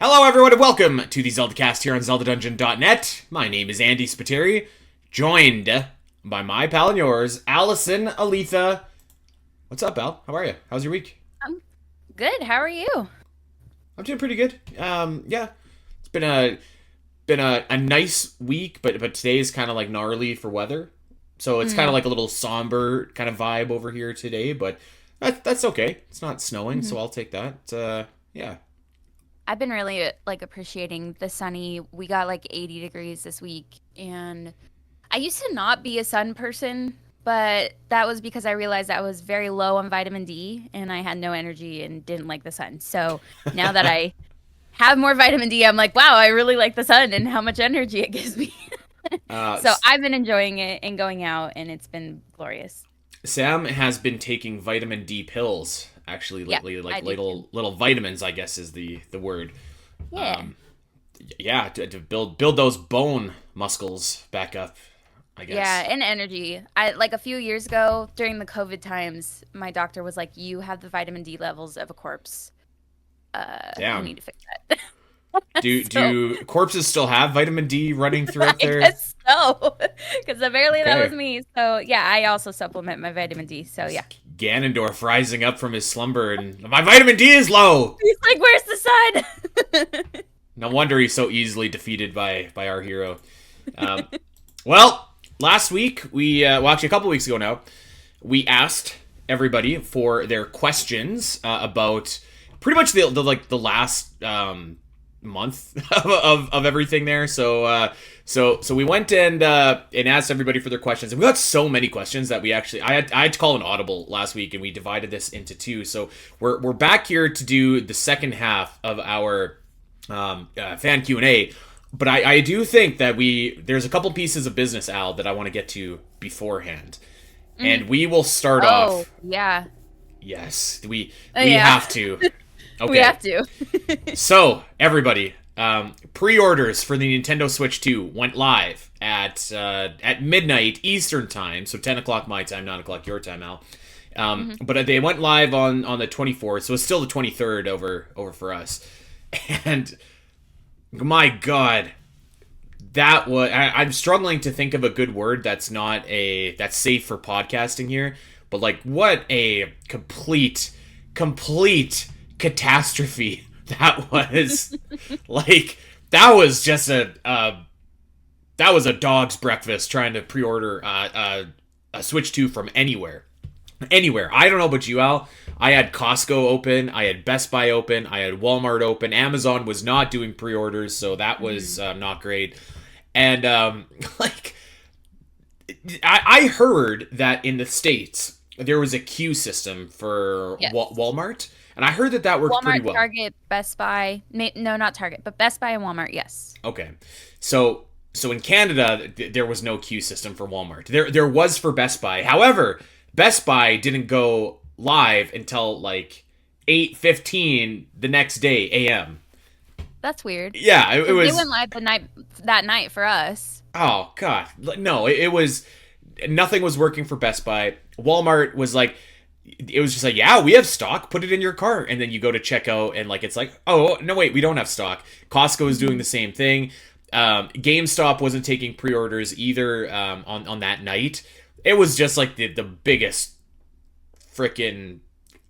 Hello everyone and welcome to the Zelda Cast here on ZeldaDungeon.net. My name is Andy Spiteri, joined by my pal and yours, Allison Aletha. What's up, Al? How are you? How's your week? I'm good. How are you? I'm doing pretty good. Yeah, it's been a nice week, but today is kind of like gnarly for weather, so it's kind of Mm. like a little somber kind of vibe over here today. But that's okay. It's not snowing, hmm so I'll take that. Yeah. I've been really appreciating the sunny. We got like 80 degrees this week, and I used to not be a sun person, but that was because I realized I was very low on vitamin D and I had no energy and didn't like the sun. So now that I have more vitamin D, I'm like, wow, I really like the sun and how much energy it gives me. Uh, So I've been enjoying it and going out, and it's been glorious. Sam has been taking vitamin D pills actually Yeah, lately, I like do too. little vitamins, I guess is the word. Yeah. Um, yeah, to build those bone muscles back up, I Yeah, guess. and energy. I like a few years ago during the COVID times, my doctor was like, "You have the vitamin D levels of a corpse. You Damn. need to fix that." So Do corpses still have vitamin D running throughout I their? guess so, because apparently that was Okay. me. So yeah, I also supplement my vitamin D. So yeah, Ganondorf rising up from his slumber and my vitamin D is low. he's like, "Where's the sun?" No wonder he's so easily defeated by our hero. Um, well, last week well, actually a couple weeks ago now, we asked everybody for their questions about pretty much the last month of everything there. So we went and asked everybody for their questions, and we got so many questions that I had to call an audible last week, and we divided this into two. So we're back here to do the second half of our fan Q&A. But I do think that there's a couple pieces of business, Al, that I want to get to beforehand. Mm. And we will start Oh off. yeah, Yes, we yeah, have to. we Okay. have to. So, everybody, pre-orders for the Nintendo Switch 2 went live at midnight Eastern time, so 10 o'clock my time, 9 o'clock your time, Al. hmm But they went live on the 24th, so it's still the 23rd over for us. And my God, I'm struggling to think of a good word that's safe for podcasting here. But like, what a complete catastrophe that was. Like, that was just that was a dog's breakfast trying to pre-order a Switch 2 from anywhere. I don't know about you, Al. I had Costco open, I had Best Buy open, I had Walmart open. Amazon was not doing pre-orders, so that was not great. And like, I heard that in the States there was a queue system for Yes. Walmart, and I heard that worked pretty Walmart, well. Target, Best Buy. No, not Target, but Best Buy and Walmart. Yes. Okay, so in Canada there was no queue system for Walmart. There was for Best Buy. However, Best Buy didn't go live until like 8:15 the next day a.m. That's weird. Yeah, it Because they was. went live that night for us. Oh God, no! It was nothing was working for Best Buy. Walmart was like, it was just like, yeah, we have stock. Put it in your cart, and then you go to checkout, and like it's like, oh no, wait, we don't have stock. Costco is doing the same thing. GameStop wasn't taking pre-orders either on that night. It was just like the biggest freaking.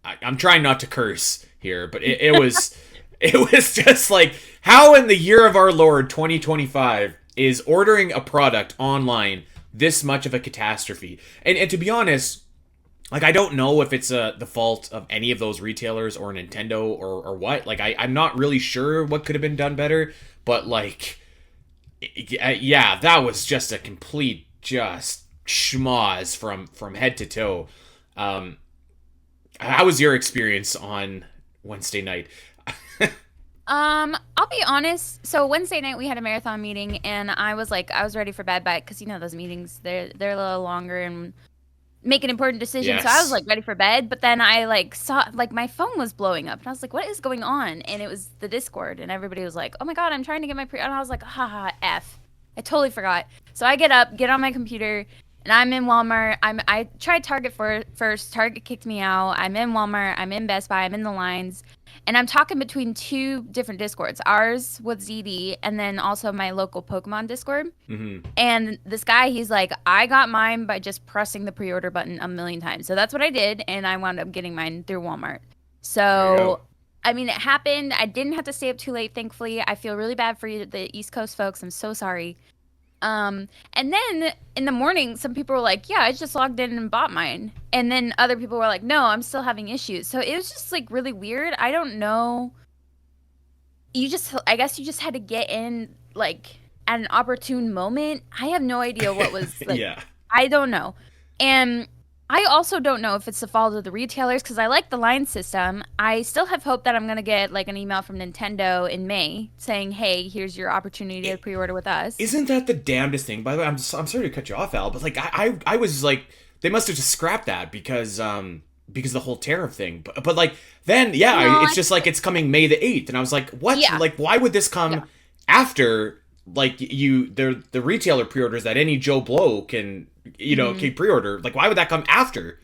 I'm trying not to curse here, but it was it was just like, how in the year of our Lord 2025 is ordering a product online this much of a catastrophe? And to be honest, like, I don't know if it's the fault of any of those retailers or Nintendo or what. Like, I'm not really sure what could have been done better, but like, yeah, that was just a complete just schmoz from head to toe. Um, how was your experience on Wednesday night? I'll be honest. So Wednesday night we had a marathon meeting, and I was like, I was ready for bed, because you know those meetings, they're a little longer and make an important decision. So I was Yes. like ready for bed, but then I like saw like my phone was blowing up, and I was like, what is going on? And it was the Discord, and everybody was like, oh my God, I'm trying to get my and I was like, haha, f. I totally forgot. So I get up, get on my computer, And I'm in Walmart. I tried Target first. Target kicked me out. I'm in Walmart. I'm in Best Buy. I'm in the lines. And I'm talking between two different Discords. Ours with ZD and then also my local Pokemon Discord. Mm-hmm. And this guy, he's like, I got mine by just pressing the pre-order button a million times. So that's what I did, and I wound up getting mine through Walmart. There you So, go. I mean, it happened. I didn't have to stay up too late, thankfully. I feel really bad for you, the East Coast folks. I'm so sorry. And then in the morning, some people were like, yeah, I just logged in and bought mine. And then other people were like, no, I'm still having issues. So it was just like really weird. I don't know. I guess you just had to get in like at an opportune moment. I have no idea what was like, Yeah. I don't know. And I also don't know if it's the fault of the retailers because I like the line system. I still have hope that I'm going to get like an email from Nintendo in May saying, hey, here's your opportunity to pre-order with us. Isn't that the damnedest thing? By the way, I'm sorry to cut you off, Al, but like I was like, they must have just scrapped that because the whole tariff thing. But like then yeah, No, it's just like it's coming May the 8th, and I was like, what? yeah, Like why would this come yeah. after like the retailer pre-orders that any Joe Blow can can pre-order? Like why would that come after?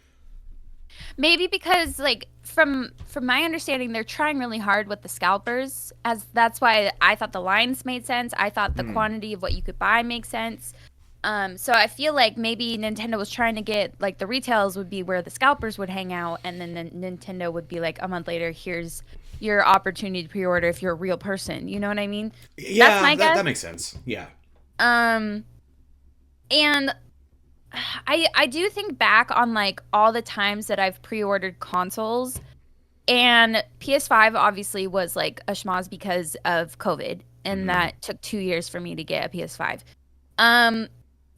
Maybe because like from my understanding, they're trying really hard with the scalpers, as that's why I thought the lines made sense. I thought the quantity of what you could buy makes sense. So I feel like maybe Nintendo was trying to get like the retails would be where the scalpers would hang out, and then Nintendo would be like a month later, here's your opportunity to pre-order if you're a real person. You know what I mean? That's Yeah, my guess. that makes sense. Yeah. Um, and I do think back on like all the times that I've pre-ordered consoles, and PS5 obviously was like a schmoz because of COVID, and that took 2 years for me to get a PS5.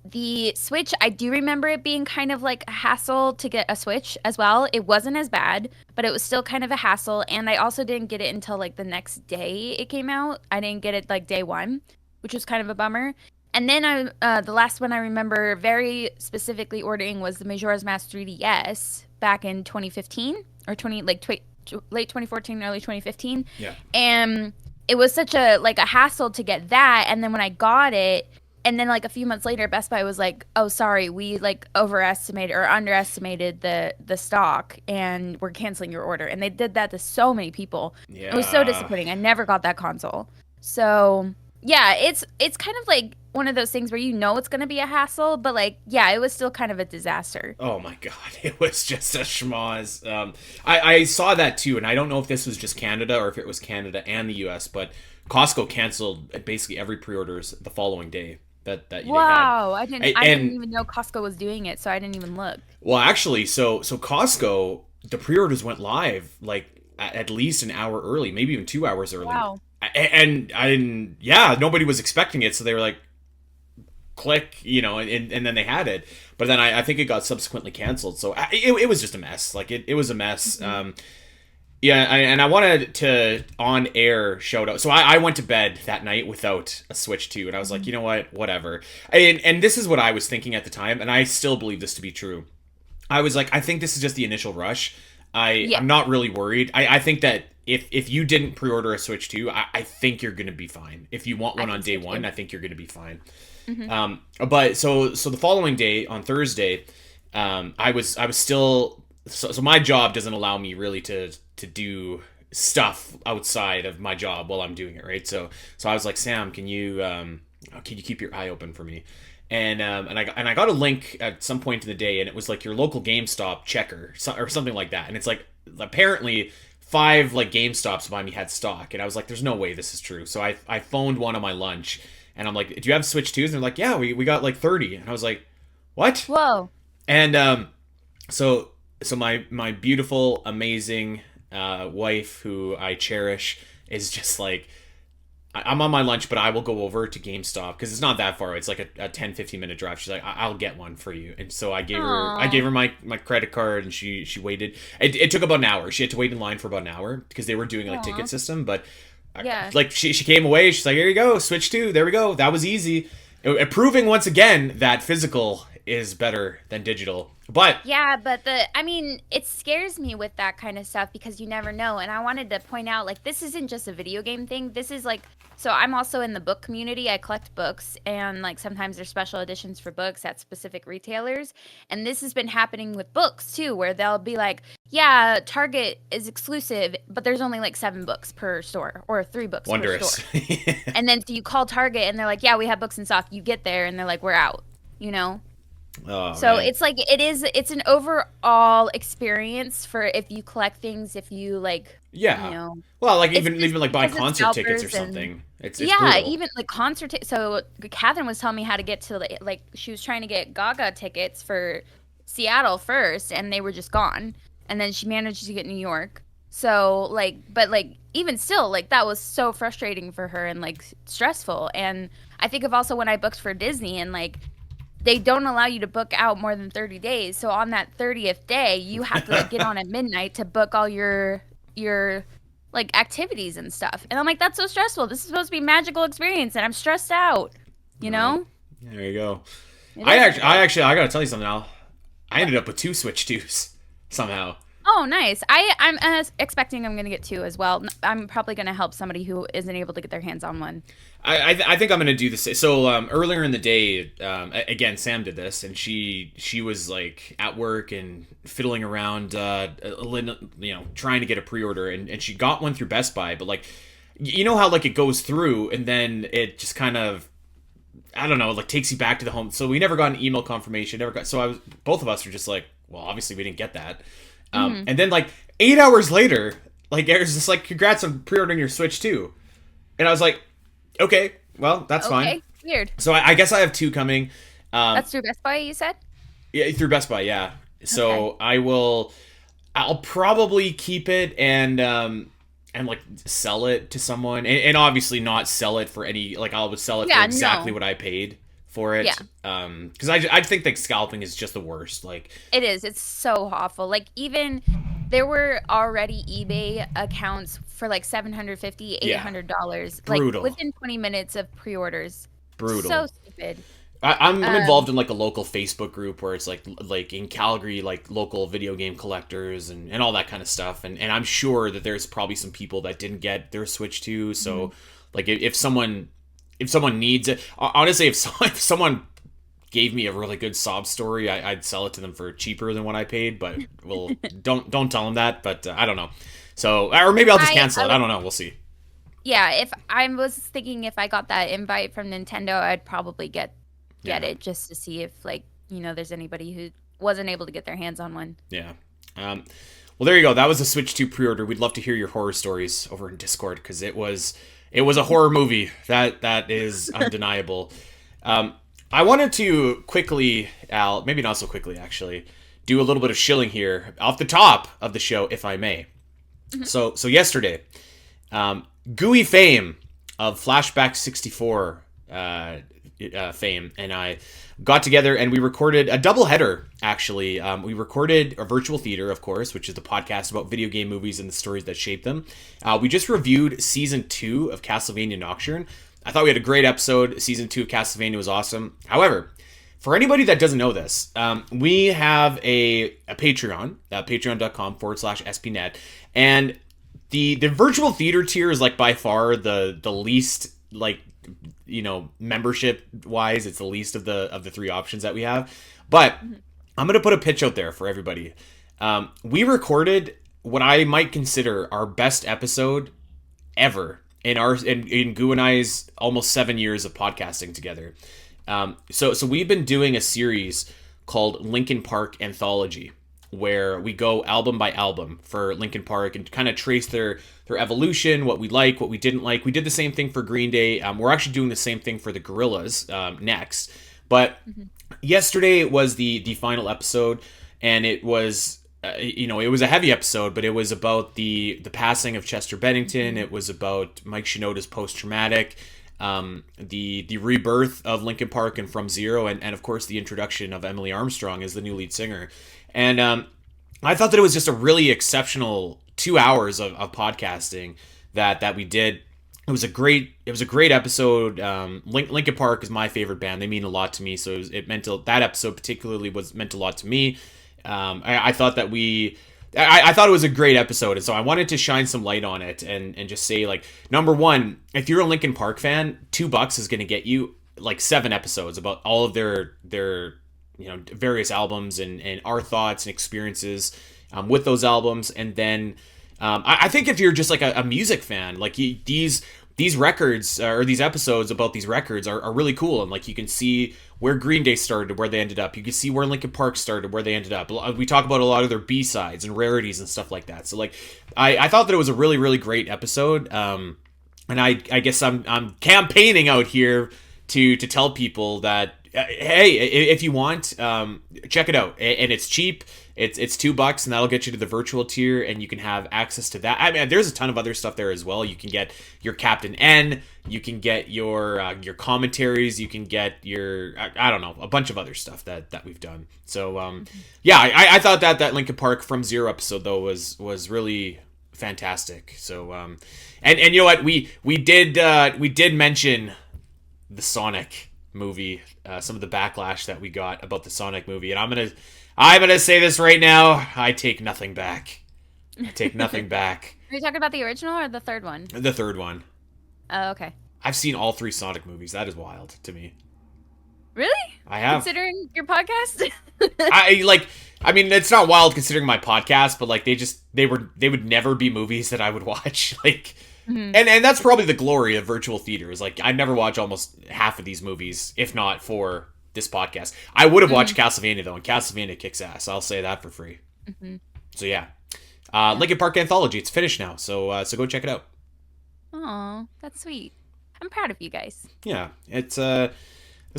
The Switch, I do remember it being kind of like a hassle to get a Switch as well. It wasn't as bad, but it was still kind of a hassle. And I also didn't get it until like the next day it came out. I didn't get it like day one, which was kind of a bummer. And then the last one I remember very specifically ordering was the Majora's Mask 3DS back in 2015 or late 2014, early 2015. Yeah. And it was such a like a hassle to get that. And then when I got it, and then like a few months later, Best Buy was like, "Oh, sorry, we like overestimated or underestimated the stock, and we're canceling your order." And they did that to so many people. Yeah. It was so disappointing. I never got that console. So yeah, it's kind of like one of those things where you know it's gonna be a hassle, but like yeah, it was still kind of a disaster. Oh my god, it was just a schmoz. I saw that too, and I don't know if this was just Canada or if it was Canada and the U.S., but Costco canceled basically every pre-orders the following day that they had. Wow, I didn't And even know Costco was doing it, so I didn't even look. well, actually, so Costco, the pre-orders went live like at least an hour early, maybe even 2 hours early. Wow. And I didn't, yeah, nobody was expecting it, so they were like, click, and then they had it. But then I think it got subsequently canceled. So it was just a mess. Like it was a mess. Yeah, and I wanted to on air shout out. So I went to bed that night without a Switch 2, and I was like, you know what, whatever. And this is what I was thinking at the time, and I still believe this to be true. I was like, I think this is just the initial rush. Yeah. I'm not really worried. I think that if you didn't pre-order a Switch 2, I think you're going to be fine. If you want one on day one, I think you're going to be fine. But so the following day on Thursday, I was still so my job doesn't allow me really to do stuff outside of my job while I'm doing it, right? So I was like, Sam, can you keep your eye open for me? And I got a link at some point in the day, and it was like your local GameStop checker or something like that, and it's like apparently 5 like GameStops by me had stock, and I was like, there's no way this is true. So I phoned one on my lunch, and I'm like, do you have Switch 2s? And they're like, yeah, we got like 30. And I was like, what? Whoa. And so my beautiful, amazing wife, who I cherish, is just like, I'm on my lunch, but I will go over to GameStop because it's not that far. It's like a 10-15 minute drive. She's like, I'll get one for you. And so I gave her my credit card, and she waited. It took about an hour. She had to wait in line for about an hour because they were doing like ticket system. But Yeah. like she came away. She's like, here you go, Switch 2. There we go. That was easy. Proving once again that physical is better than digital. But Yeah, but I mean, it scares me with that kind of stuff because you never know. And I wanted to point out, like, this isn't just a video game thing. This is like, so I'm also in the book community. I collect books, and like sometimes there's special editions for books at specific retailers. And this has been happening with books too, where they'll be like, yeah, Target is exclusive, but there's only like 7 books per store or 3 books per wondrous. store. And then so you call Target and they're like, yeah, we have books in stock. You get there and they're like, we're out, you know? Oh, So man. it's like it's an overall experience for if you collect things, if you like, Yeah. you know, Well, like it's even just like buying because it's concert tickets or scalpers and something. It's yeah, brutal. even like so Catherine was telling me how to get to like she was trying to get Gaga tickets for Seattle first and they were just gone. And then she managed to get New York. So like but like even still like that was so frustrating for her and like stressful. And I think of also when I booked for Disney and like they don't allow you to book out more than 30 days. So on that 30th day, you have to like get on at midnight to book all your like activities and stuff. And I'm like, that's so stressful. This is supposed to be a magical experience and I'm stressed out. You know? There you go. It I is- actually I gotta tell you something now. I ended up with 2 Switch 2s somehow. Oh, nice. I'm expecting I'm going to get 2 as well. I'm probably going to help somebody who isn't able to get their hands on one. I think I'm gonna do the same. So earlier in the day, again, Sam did this, and she was like at work and fiddling around, trying to get a pre-order, and she got one through Best Buy. But like, you know how like it goes through, and then it just kind of, I don't know, like takes you back to the home. So we never got an email confirmation. Never got. So both of us were just like, well, obviously we didn't get that. And then like 8 hours later, like Eric's just like, congrats on pre-ordering your Switch 2. And I was like, okay, well, that's fine. Weird. So I guess I have 2 coming. That's through Best Buy, you said? Yeah, through Best Buy, yeah. So Okay. I'll probably keep it and like sell it to someone, and obviously not sell it for any, like I'll sell it for Yeah, exactly no. what I paid for it. Yeah. Because I think like scalping is just the worst. Like, It is. It's so awful. Like even there were already eBay accounts for like $750, yeah, $800, brutal, like within 20 minutes of pre-orders. brutal. So stupid. I'm involved in like a local Facebook group where it's like in Calgary, like local video game collectors and all that kind of stuff, and I'm sure that there's probably some people that didn't get their Switch 2. So like if someone needs it, honestly, if someone gave me a really good sob story, I'd sell it to them for cheaper than what I paid. But well, don't tell them that. But I don't know. So or maybe I'll just cancel it. I don't know. We'll see. Yeah, if I was thinking if I got that invite from Nintendo, I'd probably get it just to see if like, you know, there's anybody who wasn't able to get their hands on one. Yeah. Well, there you go. That was a Switch 2 pre-order. We'd love to hear your horror stories over in Discord because it was a horror movie. That is undeniable. I wanted to quickly, Al, maybe not so quickly actually, do a little bit of shilling here off the top of the show, if I may. So yesterday, GUI fame of Flashback 64 fame and I got together and we recorded a double header. Actually, we recorded a virtual theater, of course, which is the podcast about video game movies and the stories that shape them. We just reviewed season 2 of Castlevania Nocturne. I thought we had a great episode. Season 2 of Castlevania was awesome. However, for anybody that doesn't know this, we have a Patreon, patreon.com/spnet, and the virtual theater tier is like by far the least, like, you know, membership wise, it's the least of the 3 options that we have. But I'm gonna put a pitch out there for everybody. We recorded what I might consider our best episode ever in Gu and I's almost 7 years of podcasting together. So we've been doing a series called Linkin Park Anthology, where we go album by album for Linkin Park and kind of trace their evolution, what we like, what we didn't like. We did the same thing for Green Day. We're actually doing the same thing for the Gorillaz next. But yesterday was the final episode, and it was it was a heavy episode, but it was about the passing of Chester Bennington. It was about Mike Shinoda's post-traumatic, the rebirth of Linkin Park and From Zero, and of course the introduction of Emily Armstrong as the new lead singer. And I thought that it was just a really exceptional 2 hours of podcasting that we did. it was a great episode. Linkin Park is my favorite band. They mean a lot to me, so that episode particularly was meant a lot to me. I thought that I thought it was a great episode, and so I wanted to shine some light on it and just say, like, number one, if you're a Linkin Park fan, $2 is going to get you like 7 episodes about all of their various albums and our thoughts and experiences with those albums. And then I think if you're just like a music fan, like these records or these episodes about these records are really cool, and like you can see where Green Day started, where they ended up. You can see where Linkin Park started, where they ended up. We talk about a lot of their B-sides and rarities and stuff like that. So like I thought that it was a really, really great episode. And I guess I'm campaigning out here to tell people that, hey, if you want, check it out, and it's cheap. It's $2, and that'll get you to the virtual tier, and you can have access to that. I mean, there's a ton of other stuff there as well. You can get your Captain N, you can get your commentaries, you can get your I don't know, a bunch of other stuff that we've done. So yeah, I thought that Linkin Park From Zero episode though was really fantastic. So and you know what, we did mention the Sonic movie, some of the backlash that we got about the Sonic movie, and I'm gonna say this right now. I take nothing back. I take nothing back. Are you talking about the original or the third one? The third one. Oh, okay. I've seen all 3 Sonic movies. That is wild to me. Really? I have. Considering your podcast? I mean, it's not wild considering my podcast, but like they would never be movies that I would watch. Like, and that's probably the glory of virtual theater, is like I'd never watch almost half of these movies, if not for this podcast. I would have watched Castlevania though, and Castlevania kicks ass. I'll say that for free. So yeah, Linkin Park Anthology. It's finished now, so go check it out. Oh, that's sweet. I'm proud of you guys. Yeah, it's a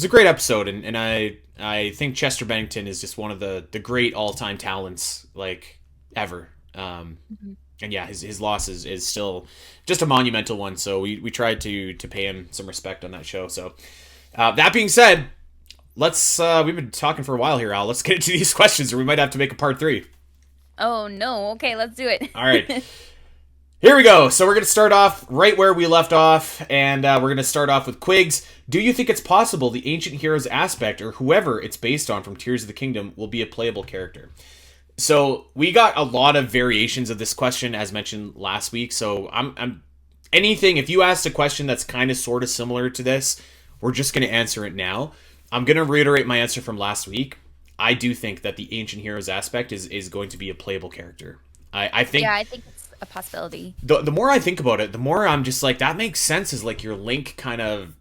great episode, and I think Chester Bennington is just one of the great all-time talents, like, ever. And yeah, his loss is still just a monumental one, so we tried to pay him some respect on that show. So that being said, let's we've been talking for a while here, Al. Let's get into these questions, or we might have to make a part 3. Oh no, okay, let's do it. All right. Here we go. So we're going to start off right where we left off, and we're going to start off with Quigs. Do you think it's possible the Ancient Heroes aspect, or whoever it's based on from Tears of the Kingdom, will be a playable character? So we got a lot of variations of this question, as mentioned last week. So I'm anything, if you asked a question that's kind of sort of similar to this, we're just going to answer it now. I'm going to reiterate my answer from last week. I do think that the Ancient Heroes aspect is going to be a playable character. I think... Yeah, I think it's a possibility. The more I think about it, the more I'm just like, that makes sense as like your Link kind of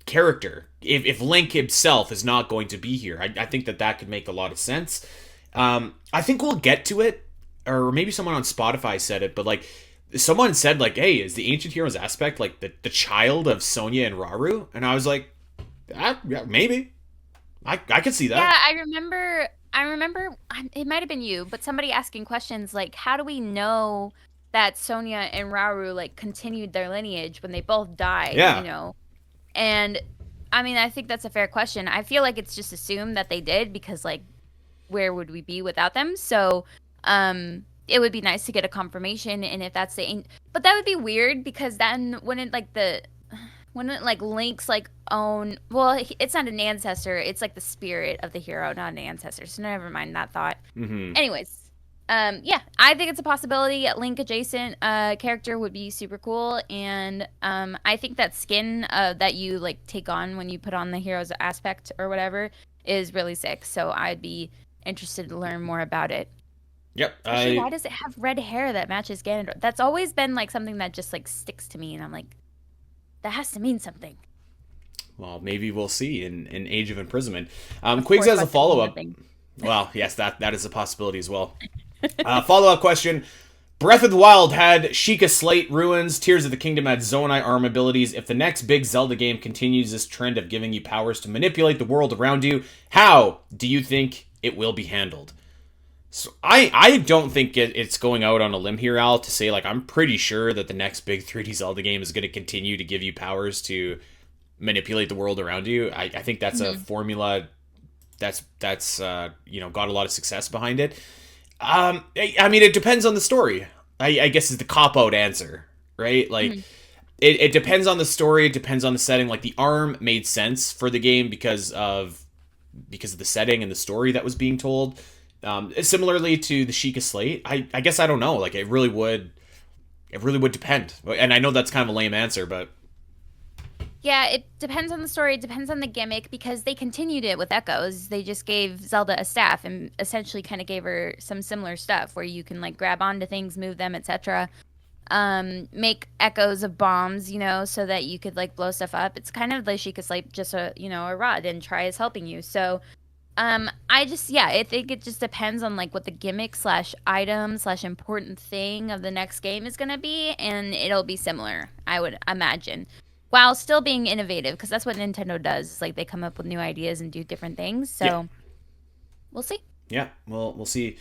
character. If Link himself is not going to be here, I think that could make a lot of sense. I think we'll get to it, or maybe someone on Spotify said it, but like someone said like, hey, is the Ancient Heroes aspect like the child of Sonia and Rauru? And I was like, yeah, maybe. I could see that. Yeah, I remember it might have been you, but somebody asking questions like, how do we know that Sonia and Rauru like continued their lineage when they both died? Yeah. You know? And I mean, I think that's a fair question. I feel like it's just assumed that they did, because like, where would we be without them? So it would be nice to get a confirmation, and if that's but that would be weird, because then wouldn't Link's like own, well, it's not an ancestor, it's like the spirit of the hero, not an ancestor, so never mind that thought. Anyways, yeah, I think it's a possibility. Link adjacent character would be super cool, and I think that skin that you like take on when you put on the hero's aspect or whatever is really sick, so I'd be interested to learn more about it. Yep. Actually, why does it have red hair that matches Ganondorf? That's always been like something that just like sticks to me, and I'm like, that has to mean something. Well, maybe we'll see in Age of Imprisonment. Quigs has a follow-up. Well, yes, that is a possibility as well. Follow-up question. Breath of the Wild had Sheikah Slate Ruins. Tears of the Kingdom had Zonai Arm abilities. If the next big Zelda game continues this trend of giving you powers to manipulate the world around you, how do you think it will be handled? So I don't think it's going out on a limb here, Al, to say, like, I'm pretty sure that the next big 3D Zelda game is going to continue to give you powers to manipulate the world around you. I think that's a formula that's got a lot of success behind it. I mean, it depends on the story, I guess, is the cop-out answer, right? Like, it depends on the story. It depends on the setting. Like the arm made sense for the game because of the setting and the story that was being told. Similarly to the Sheikah Slate, I guess I don't know. Like it really would depend. And I know that's kind of a lame answer, but Yeah, it depends on the story. It depends on the gimmick because they continued it with Echoes. They just gave Zelda a staff and essentially kind of gave her some similar stuff where you can like grab onto things, move them, etc. Make echoes of bombs, so that you could like blow stuff up. It's kind of like she could like just a rod and try is helping you. So, I think it just depends on like what the gimmick slash item slash important thing of the next game is gonna be, and it'll be similar, I would imagine, while still being innovative because that's what Nintendo does. It's like they come up with new ideas and do different things. So, yeah. We'll see. Yeah, we'll see.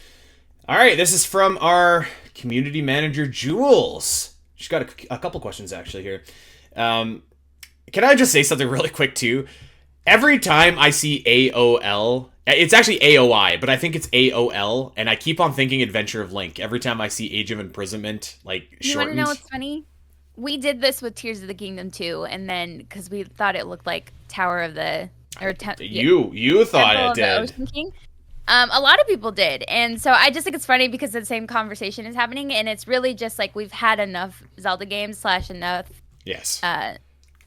All right, this is from our community manager, Jules. She's got a couple questions, actually, here. Can I just say something really quick, too? Every time I see AOL, it's actually AOI, but I think it's AOL, and I keep on thinking Adventure of Link every time I see Age of Imprisonment, like, shortened. You want to know what's funny? We did this with Tears of the Kingdom, too, and then, because we thought it looked like Tower of the... You thought Temple it of did. The Ocean King. A lot of people did. And so I just think it's funny because the same conversation is happening. And it's really just like we've had enough Zelda games / enough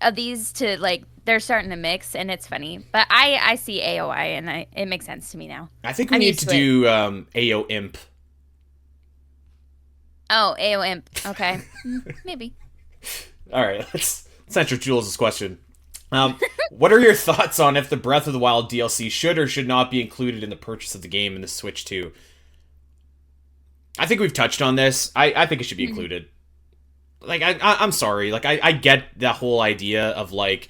of these to like they're starting to mix. And it's funny. But I see AOI and it makes sense to me now. I think we need to do AO Imp. Oh, AO Imp. Okay. Maybe. All right. Let's answer Jules' question. What are your thoughts on if the Breath of the Wild DLC should or should not be included in the purchase of the game in the Switch 2? I think we've touched on this. I think it should be included. Like, I'm sorry. Like, I get the whole idea of, like,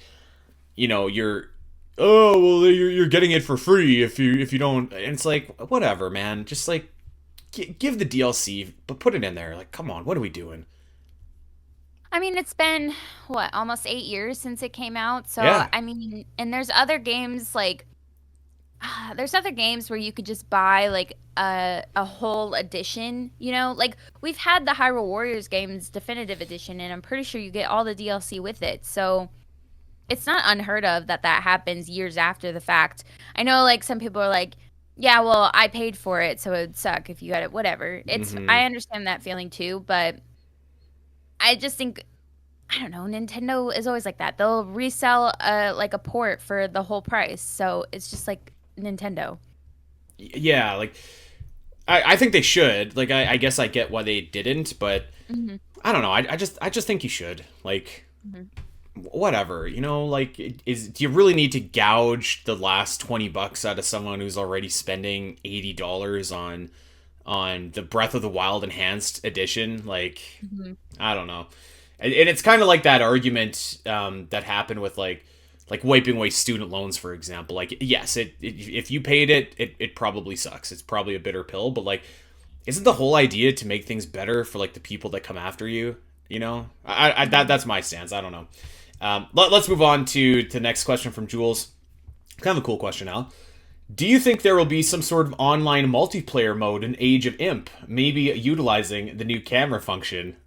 you're getting it for free if you don't. And it's like, whatever, man. Just, like, give the DLC, but put it in there. Like, come on. What are we doing? I mean, it's been, almost 8 years since it came out. So, yeah. I mean, and there's other games, like, there's other games where you could just buy, like, a whole edition, Like, we've had the Hyrule Warriors games Definitive Edition, and I'm pretty sure you get all the DLC with it. So, it's not unheard of that happens years after the fact. I know, like, some people are like, yeah, well, I paid for it, so it would suck if you got it, whatever. I understand that feeling, too, but... I just think, I don't know, Nintendo is always like that. They'll resell like a port for the whole price. So it's just like Nintendo. Yeah, like I think they should. Like I guess I get why they didn't, but I don't know. I just think you should. Like whatever, like do you really need to gouge the last $20 out of someone who's already spending $80 on the Breath of the Wild Enhanced Edition? Like, I don't know. And it's kind of like that argument that happened with like wiping away student loans, for example. Like, yes, if you paid it probably sucks. It's probably a bitter pill, but like, isn't the whole idea to make things better for like the people that come after you? That's my stance. I don't know. Let's move on to the next question from Jules. Kind of a cool question, Al. Do you think there will be some sort of online multiplayer mode in Age of Imp, maybe utilizing the new camera function?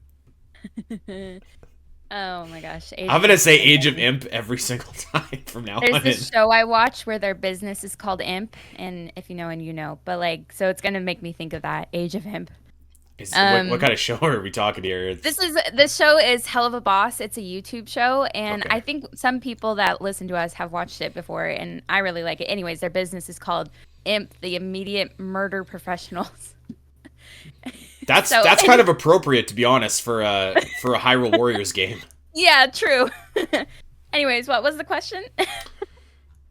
Oh my gosh. I'm going to say Age of Imp every single time from now on. There's this show I watch where their business is called Imp, and if you know and you know, but like, so it's going to make me think of that, Age of Imp. What kind of show are we talking here? This show is Hell of a Boss. It's a YouTube show, and okay. I think some people that listen to us have watched it before, and I really like it. Anyways, their business is called Imp, the Immediate Murder Professionals. That's kind of appropriate, to be honest, for a Hyrule Warriors game. Yeah, true. Anyways, what was the question?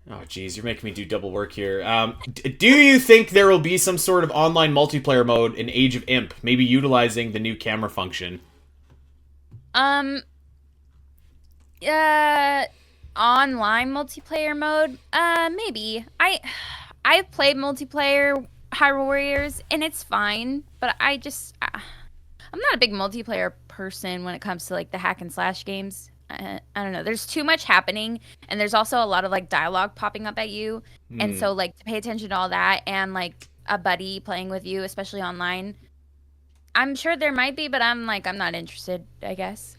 Oh, geez, you're making me do double work here. Do you think there will be some sort of online multiplayer mode in Age of Imp, maybe utilizing the new camera function? Online multiplayer mode? Maybe. I've played multiplayer Hyrule Warriors, and it's fine, but I'm not a big multiplayer person when it comes to, like, the hack and slash games. I don't know. There's too much happening, and there's also a lot of like dialogue popping up at you, and so like to pay attention to all that and like a buddy playing with you, especially online. I'm sure there might be, but I'm not interested, I guess.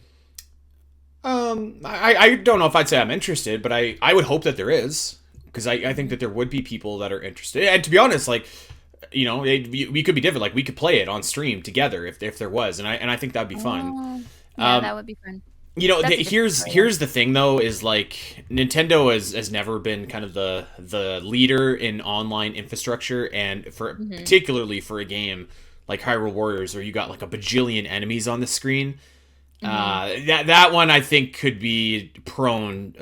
I don't know if I'd say I'm interested, but I would hope that there is, because I think that there would be people that are interested. And to be honest, like, we could be different. Like, we could play it on stream together if there was, and I think that'd be fun. Oh, yeah, that would be fun. That's a different story, Here's the thing though, is like Nintendo has never been kind of the leader in online infrastructure, and for particularly for a game like Hyrule Warriors, where you got like a bajillion enemies on the screen. That one I think could be prone,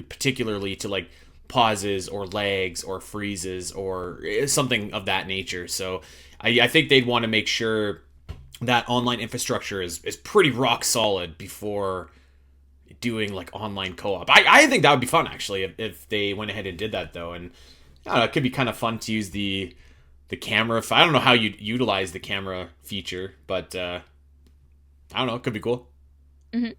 particularly to like pauses or lags or freezes or something of that nature. So I think they'd want to make sure that online infrastructure is pretty rock solid before doing like online co-op. I think that would be fun actually if they went ahead and did that though, and I don't know, it could be kind of fun to use the camera. I don't know how you'd utilize the camera feature, but I don't know, it could be cool. Mm-hmm.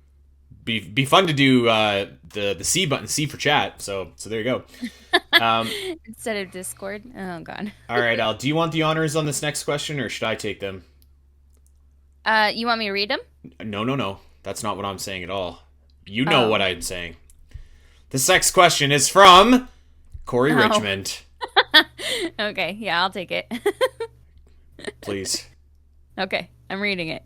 Be fun to do the C button, C for chat. So there you go. Instead of Discord. Oh god. All right, Al. Do you want the honors on this next question, or should I take them? You want me to read them? No. That's not what I'm saying at all. You know what I'm saying. This next question is from Corey Richmond. Okay, yeah, I'll take it. Please. Okay, I'm reading it.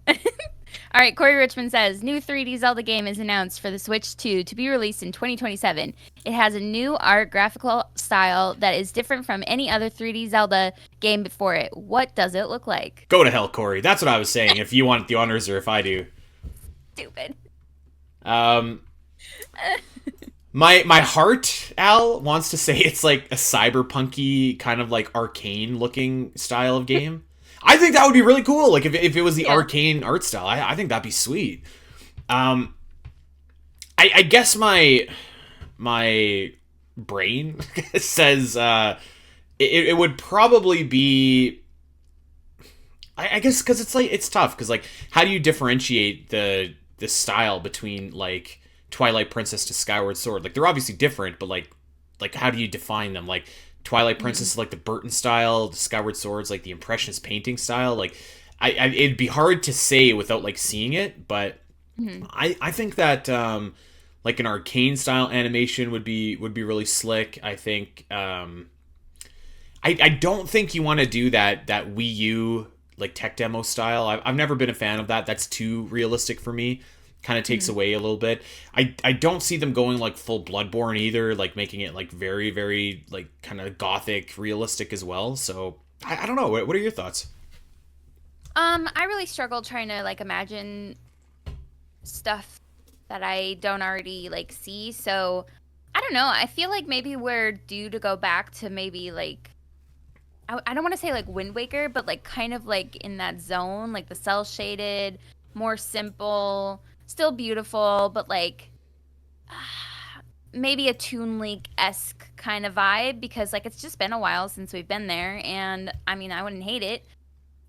All right, Corey Richmond says, new 3D Zelda game is announced for the Switch 2 to be released in 2027. It has a new art graphical style that is different from any other 3D Zelda game before it. What does it look like? Go to hell, Corey. That's what I was saying, if you want the honors or if I do. Stupid. My heart, Al, wants to say it's like a cyberpunky kind of like arcane looking style of game. I think that would be really cool. Like if it was the arcane art style, I think that'd be sweet. I guess my brain says it would probably be. I guess because it's tough because like how do you differentiate the style between like Twilight Princess to Skyward Sword? Like they're obviously different, but like how do you define them? Like Twilight Princess is like the Burton style, the Skyward Sword's like the Impressionist painting style. Like it'd be hard to say without like seeing it, but I think that like an arcane style animation would be really slick. I think I don't think you want to do that Wii U like tech demo style. I've never been a fan of that. That's too realistic for me. Kind of takes away a little bit. I don't see them going like full Bloodborne either, like making it like very, very like kind of gothic realistic as well. So I don't know. What are your thoughts? I really struggle trying to like imagine stuff that I don't already like see. So I don't know. I feel like maybe we're due to go back to maybe like I don't want to say like Wind Waker, but like kind of like in that zone, like the cell shaded, more simple. Still beautiful, but like maybe a Toon Link-esque kind of vibe because like it's just been a while since we've been there, and I mean I wouldn't hate it,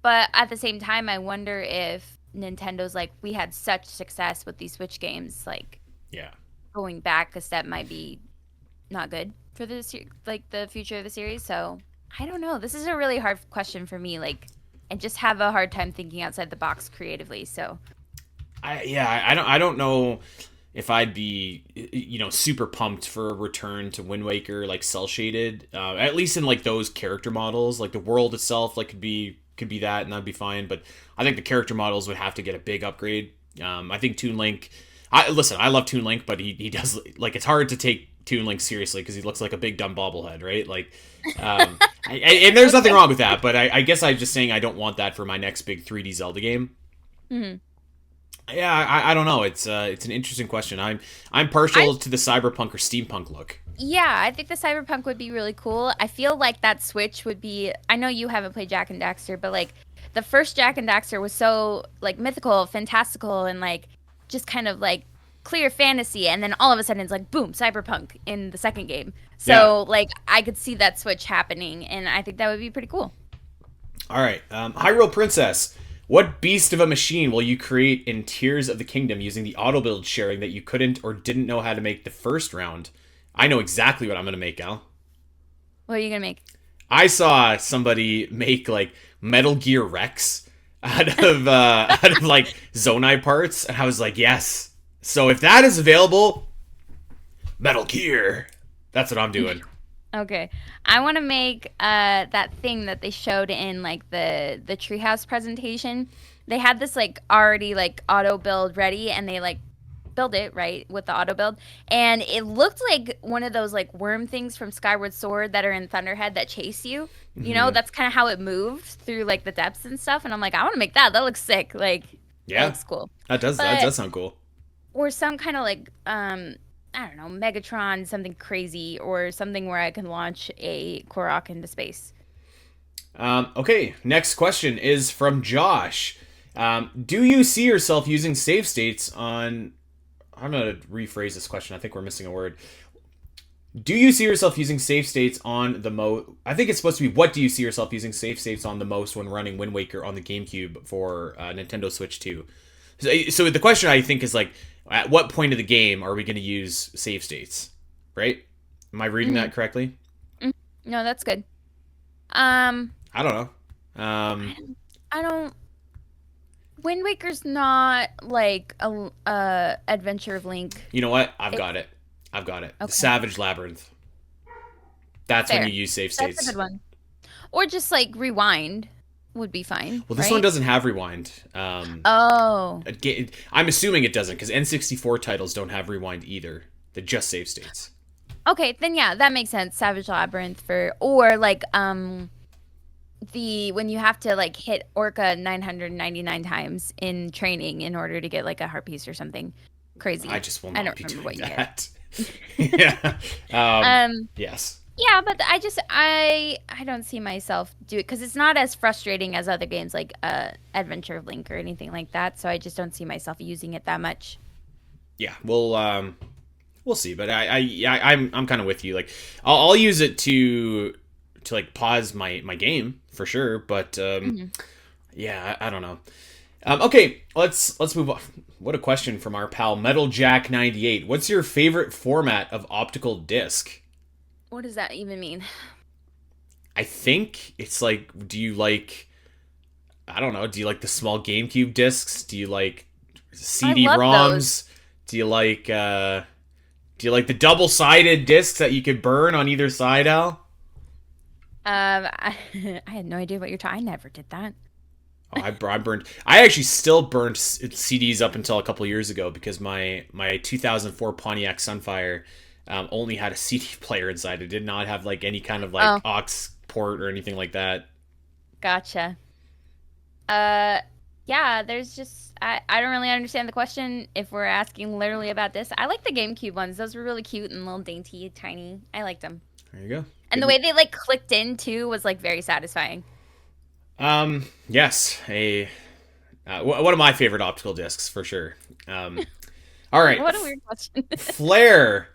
but at the same time I wonder if Nintendo's like we had such success with these Switch games, like going back a step might be not good for the future of the series. So I don't know. This is a really hard question for me, like, and just have a hard time thinking outside the box creatively. So. I don't know if I'd be super pumped for a return to Wind Waker like cell shaded, at least in like those character models. Like the world itself like could be that, and that'd be fine, but I think the character models would have to get a big upgrade. I think Toon Link, I love Toon Link, but he does like it's hard to take Toon Link seriously because he looks like a big dumb bobblehead, right? Like and there's nothing wrong with that, but I guess I'm just saying I don't want that for my next big 3D Zelda game. Yeah, I don't know. It's an interesting question. I'm partial to the cyberpunk or steampunk look. Yeah, I think the cyberpunk would be really cool. I feel like that Switch would be. I know you haven't played Jak and Daxter, but like the first Jak and Daxter was so like mythical, fantastical, and like just kind of like clear fantasy, and then all of a sudden it's like boom, cyberpunk in the second game. So like I could see that switch happening, and I think that would be pretty cool. All right, Hyrule Princess. What beast of a machine will you create in Tears of the Kingdom using the auto build sharing that you couldn't or didn't know how to make the first round? I know exactly what I'm going to make, Al. What are you going to make? I saw somebody make like Metal Gear Rex out of like Zonai parts, and I was like, yes, So if that is available, Metal Gear. That's what I'm doing. Okay. I want to make that thing that they showed in like the treehouse presentation. They had this like already like auto build ready, and they like build it right with the auto build, and it looked like one of those like worm things from Skyward Sword that are in Thunderhead that chase you. You know, that's kind of how it moved through like the depths and stuff. And I'm like, I want to make that. That looks sick. Like, that Yeah, looks cool. that does sound cool. Or some kind of like I don't know, Megatron, something crazy, or something where I can launch a Korok into space. Okay, next question is from Josh. Do you see yourself using save states on... I'm going to rephrase this question. I think we're missing a word. Do you see yourself using save states on the most... I think it's supposed to be, what do you see yourself using save states on the most when running Wind Waker on the GameCube for Nintendo Switch 2? So the question, I think, is like, at what point of the game are we going to use save states? Right? Am I reading that correctly? No, that's good. I don't know. I don't. Wind Waker's not like a Adventure of Link. You know what? I've got it. Okay. The Savage Labyrinth. That's Fair. when you use save states. That's a good one. Or just like rewind would be fine. Well, this right? one doesn't have rewind. Oh. I'm assuming it doesn't, because N64 titles don't have rewind either. They're just save states. Okay, then yeah, that makes sense. Savage Labyrinth or like when you have to like hit Orca 999 times in training in order to get like a heart piece or something crazy. I just will not be doing that. Yeah. Yes. Yeah, but I don't see myself do it because it's not as frustrating as other games like Adventure of Link or anything like that. So I just don't see myself using it that much. Yeah, we'll see. But I'm kind of with you. Like, I'll use it to like pause my game for sure. But yeah, I don't know. Okay, let's move on. What a question from our pal Metal Jack 98. What's your favorite format of optical disc? What does that even mean? I think it's like, do you like the small GameCube discs? Do you like CD-ROMs? Do you like the double-sided discs that you could burn on either side, Al? I had no idea what you're talking. I never did that. Oh, I burned. I actually still burned CDs up until a couple years ago because my 2004 Pontiac Sunfire only had a CD player inside. It did not have like any kind of like aux port or anything like that. Gotcha. Yeah, there's just I don't really understand the question if we're asking literally about this. I like the GameCube ones. Those were really cute and little dainty, tiny. I liked them. There you go. And the way they like clicked in too was like very satisfying. Yes, one of my favorite optical discs for sure. All right. What a weird question. Flair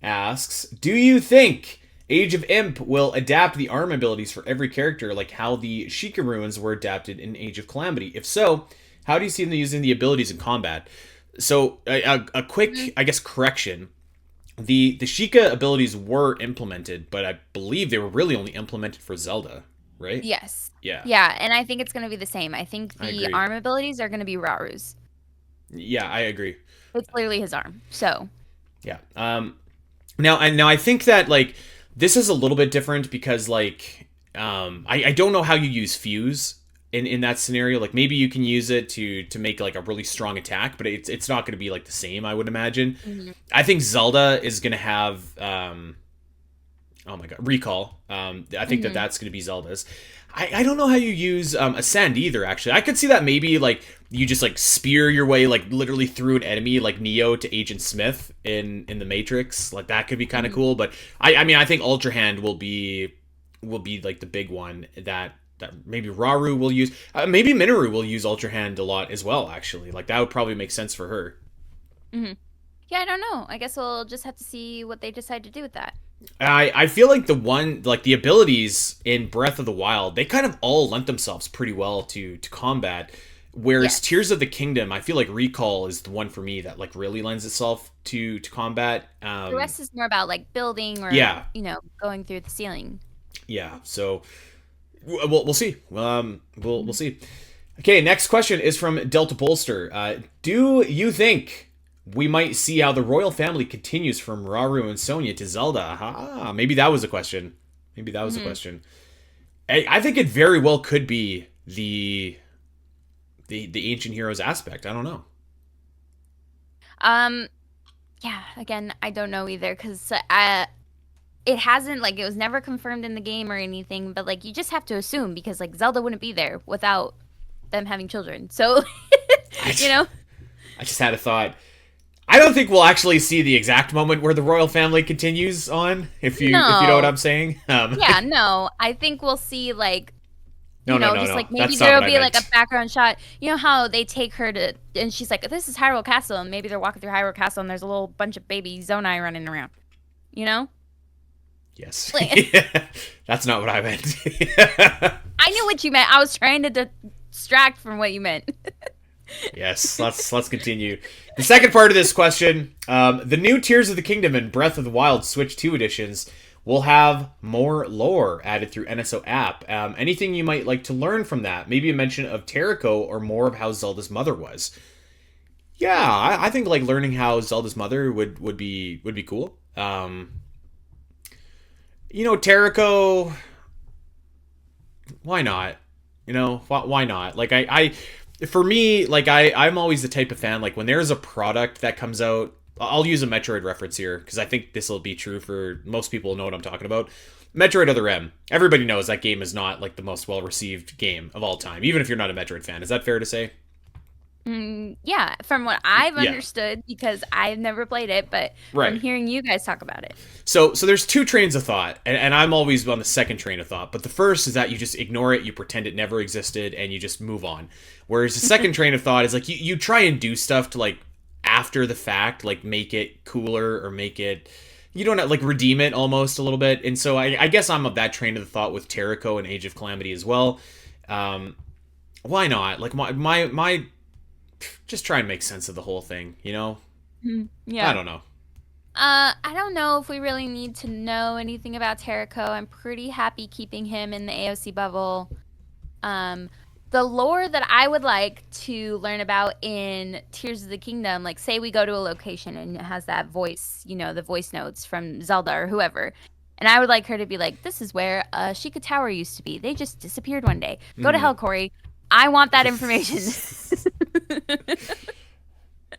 asks, do you think Age of Imp will adapt the arm abilities for every character like how the Sheikah runes were adapted in Age of Calamity? If so, how do you see them using the abilities in combat? So a quick, I guess, correction. The Sheikah abilities were implemented, but I believe they were really only implemented for Zelda, right? Yes. Yeah. Yeah, and I think it's going to be the same. I think the arm abilities are going to be Rauru's. Yeah, I agree. It's clearly his arm, so. Yeah. Now I think that like this is a little bit different because like I don't know how you use fuse in that scenario. Like maybe you can use it to make like a really strong attack, but it's not going to be like the same, I would imagine. Mm-hmm. I think Zelda is going to have oh my god, recall. I think that's going to be Zelda's. I don't know how you use Ascend either, actually. I could see that maybe, like, you just, like, spear your way, like, literally through an enemy, like Neo to Agent Smith in The Matrix. Like, that could be kind of cool. But, I mean, I think Ultra Hand will be like, the big one that maybe Rauru will use. Maybe Minoru will use Ultra Hand a lot as well, actually. Like, that would probably make sense for her. Mm-hmm. Yeah, I don't know. I guess we'll just have to see what they decide to do with that. I feel like the abilities in Breath of the Wild, they kind of all lent themselves pretty well to combat. Whereas Tears of the Kingdom, I feel like Recall is the one for me that like really lends itself to combat. The rest is more about like building or going through the ceiling. Yeah, so we'll see. We'll see. Okay, next question is from Delta Bolster. Do you think we might see how the royal family continues from Rauru and Sonia to Zelda. Aha, maybe that was a question. Maybe that was a question. I think it very well could be the ancient heroes aspect. I don't know. Yeah, again, I don't know either, because it hasn't, like, it was never confirmed in the game or anything, but, like, you just have to assume, because, like, Zelda wouldn't be there without them having children. So, you know? I just had a thought. I don't think we'll actually see the exact moment where the royal family continues on, if you know what I'm saying. Yeah, no. I think we'll see, like, no, like, maybe there'll be like a background shot. You know how they take her to, and she's like, this is Hyrule Castle, and maybe they're walking through Hyrule Castle, and there's a little bunch of baby Zonai running around. You know? Yes. Like, Yeah, that's not what I meant. I knew what you meant. I was trying to distract from what you meant. Yes, let's continue. The second part of this question, the new Tears of the Kingdom and Breath of the Wild Switch 2 editions will have more lore added through NSO app. Anything you might like to learn from that? Maybe a mention of Terrico or more of how Zelda's mother was. Yeah, I think like learning how Zelda's mother would be cool. Terrico, why not? Why not? Like for me, like I'm always the type of fan, like when there's a product that comes out, I'll use a Metroid reference here because I think this will be true for most people know what I'm talking about. Metroid Other M. Everybody knows that game is not like the most well-received game of all time, even if you're not a Metroid fan. Is that fair to say? Yeah, from what I've understood, because I've never played it, but from hearing you guys talk about it. So there's two trains of thought, and I'm always on the second train of thought. But the first is that you just ignore it, you pretend it never existed, and you just move on. Whereas the second train of thought is like you try and do stuff to like after the fact, like make it cooler or make it, you don't have, like redeem it almost a little bit. And so I guess I'm of that train of the thought with Terrico and Age of Calamity as well. Why not? Like my just try and make sense of the whole thing, Yeah. I don't know. I don't know if we really need to know anything about Terrico. I'm pretty happy keeping him in the AOC bubble. The lore that I would like to learn about in Tears of the Kingdom, like say we go to a location and it has that voice, the voice notes from Zelda or whoever. And I would like her to be like, this is where Sheikah Tower used to be. They just disappeared one day. Go to hell, Corey. I want that information.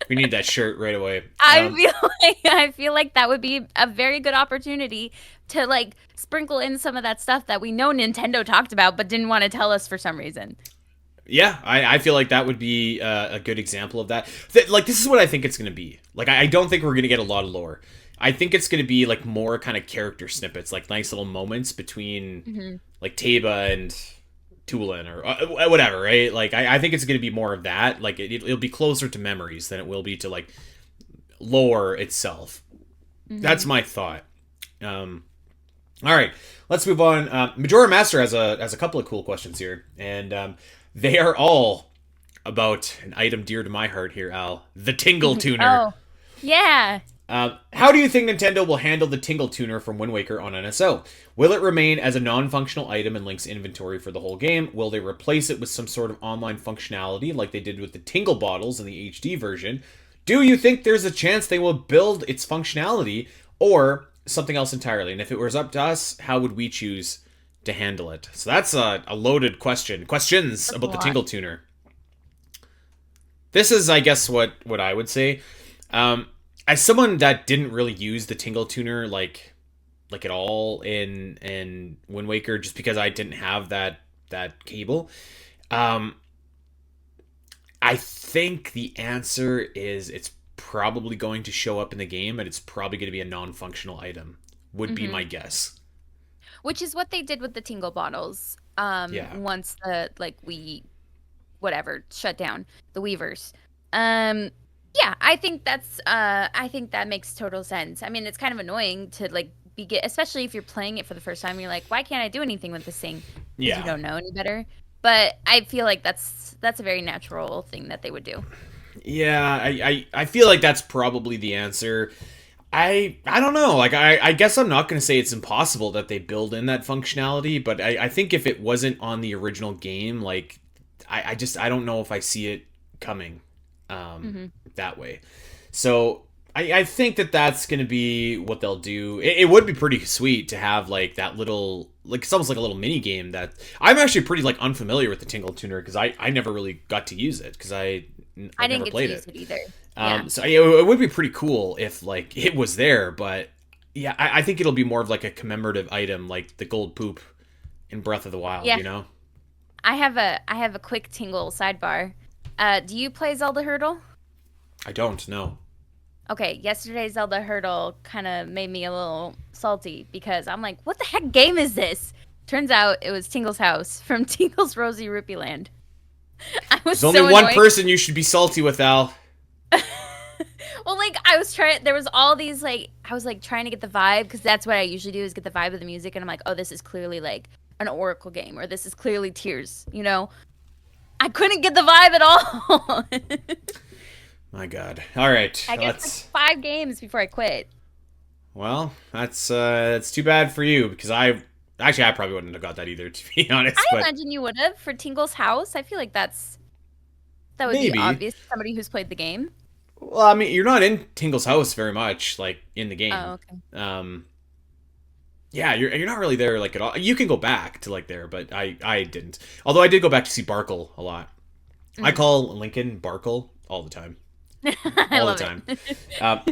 We need that shirt right away. I feel like that would be a very good opportunity to like sprinkle in some of that stuff that we know Nintendo talked about but didn't want to tell us for some reason. Yeah, I feel like that would be a good example of that. Like, this is what I think it's going to be. Like, I don't think we're going to get a lot of lore. I think it's going to be, like, more kind of character snippets, like nice little moments between, like, Taba and Tulin or whatever, right? Like, I think it's going to be more of that. Like, it'll be closer to memories than it will be to, like, lore itself. That's my thought. All right, let's move on. Majora Master has a couple of cool questions here, and they are all about an item dear to my heart here, Al. The Tingle Tuner. Oh, yeah. How do you think Nintendo will handle the Tingle Tuner from Wind Waker on NSO? Will it remain as a non-functional item in Link's inventory for the whole game? Will they replace it with some sort of online functionality like they did with the Tingle bottles in the HD version? Do you think there's a chance they will build its functionality or something else entirely? And if it was up to us, how would we choose to handle it? So that's a loaded question. Questions about the Tingle Tuner. This is, I guess, what I would say. As someone that didn't really use the Tingle Tuner like at all in Wind Waker, just because I didn't have that cable, I think the answer is it's probably going to show up in the game, and it's probably going to be a non-functional item. Would be my guess. Which is what they did with the Tingle bottles. Once the shut down the Weavers. Yeah, I think that makes total sense. I mean, it's kind of annoying to like especially if you're playing it for the first time. You're like, why can't I do anything with this thing? Because you don't know any better. But I feel like that's a very natural thing that they would do. Yeah, I feel like that's probably the answer. I don't know. Like, I guess I'm not going to say it's impossible that they build in that functionality, but I think if it wasn't on the original game, like, I don't know if I see it coming that way. So I think that that's going to be what they'll do. It would be pretty sweet to have like that little, like it's almost like a little mini game that I'm actually pretty like unfamiliar with the Tingle Tuner because I never really got to use it because I didn't never get played to use it either. So it would be pretty cool if like it was there, but yeah, I think it'll be more of like a commemorative item, like the gold poop in Breath of the Wild. Yeah. You know, I have a quick Tingle sidebar. Do you play Zelda Hurdle? I don't know. Okay, yesterday's Zelda Hurdle kind of made me a little salty because I'm like, what the heck game is this? Turns out it was Tingle's house from Tingle's Rosy Rupee Land. I was There's only one person you should be salty with, Al. Well, like I was trying, there was all these like I was like trying to get the vibe because that's what I usually do is get the vibe of the music, and I'm like, oh, this is clearly like an Oracle game, or this is clearly Tears. You know, I couldn't get the vibe at all. My God! All right, I guess like 5 games before I quit. Well, that's too bad for you because I probably wouldn't have got that either, to be honest. I imagine you would have for Tingle's house. I feel like that would be obvious to somebody who's played the game. Well, I mean, you're not in Tingle's house very much, like in the game. Oh, okay. Yeah, you're not really there like at all. You can go back to like there, but I didn't. Although I did go back to see Barkle a lot. Mm-hmm. I call Lincoln Barkle all the time. I love it.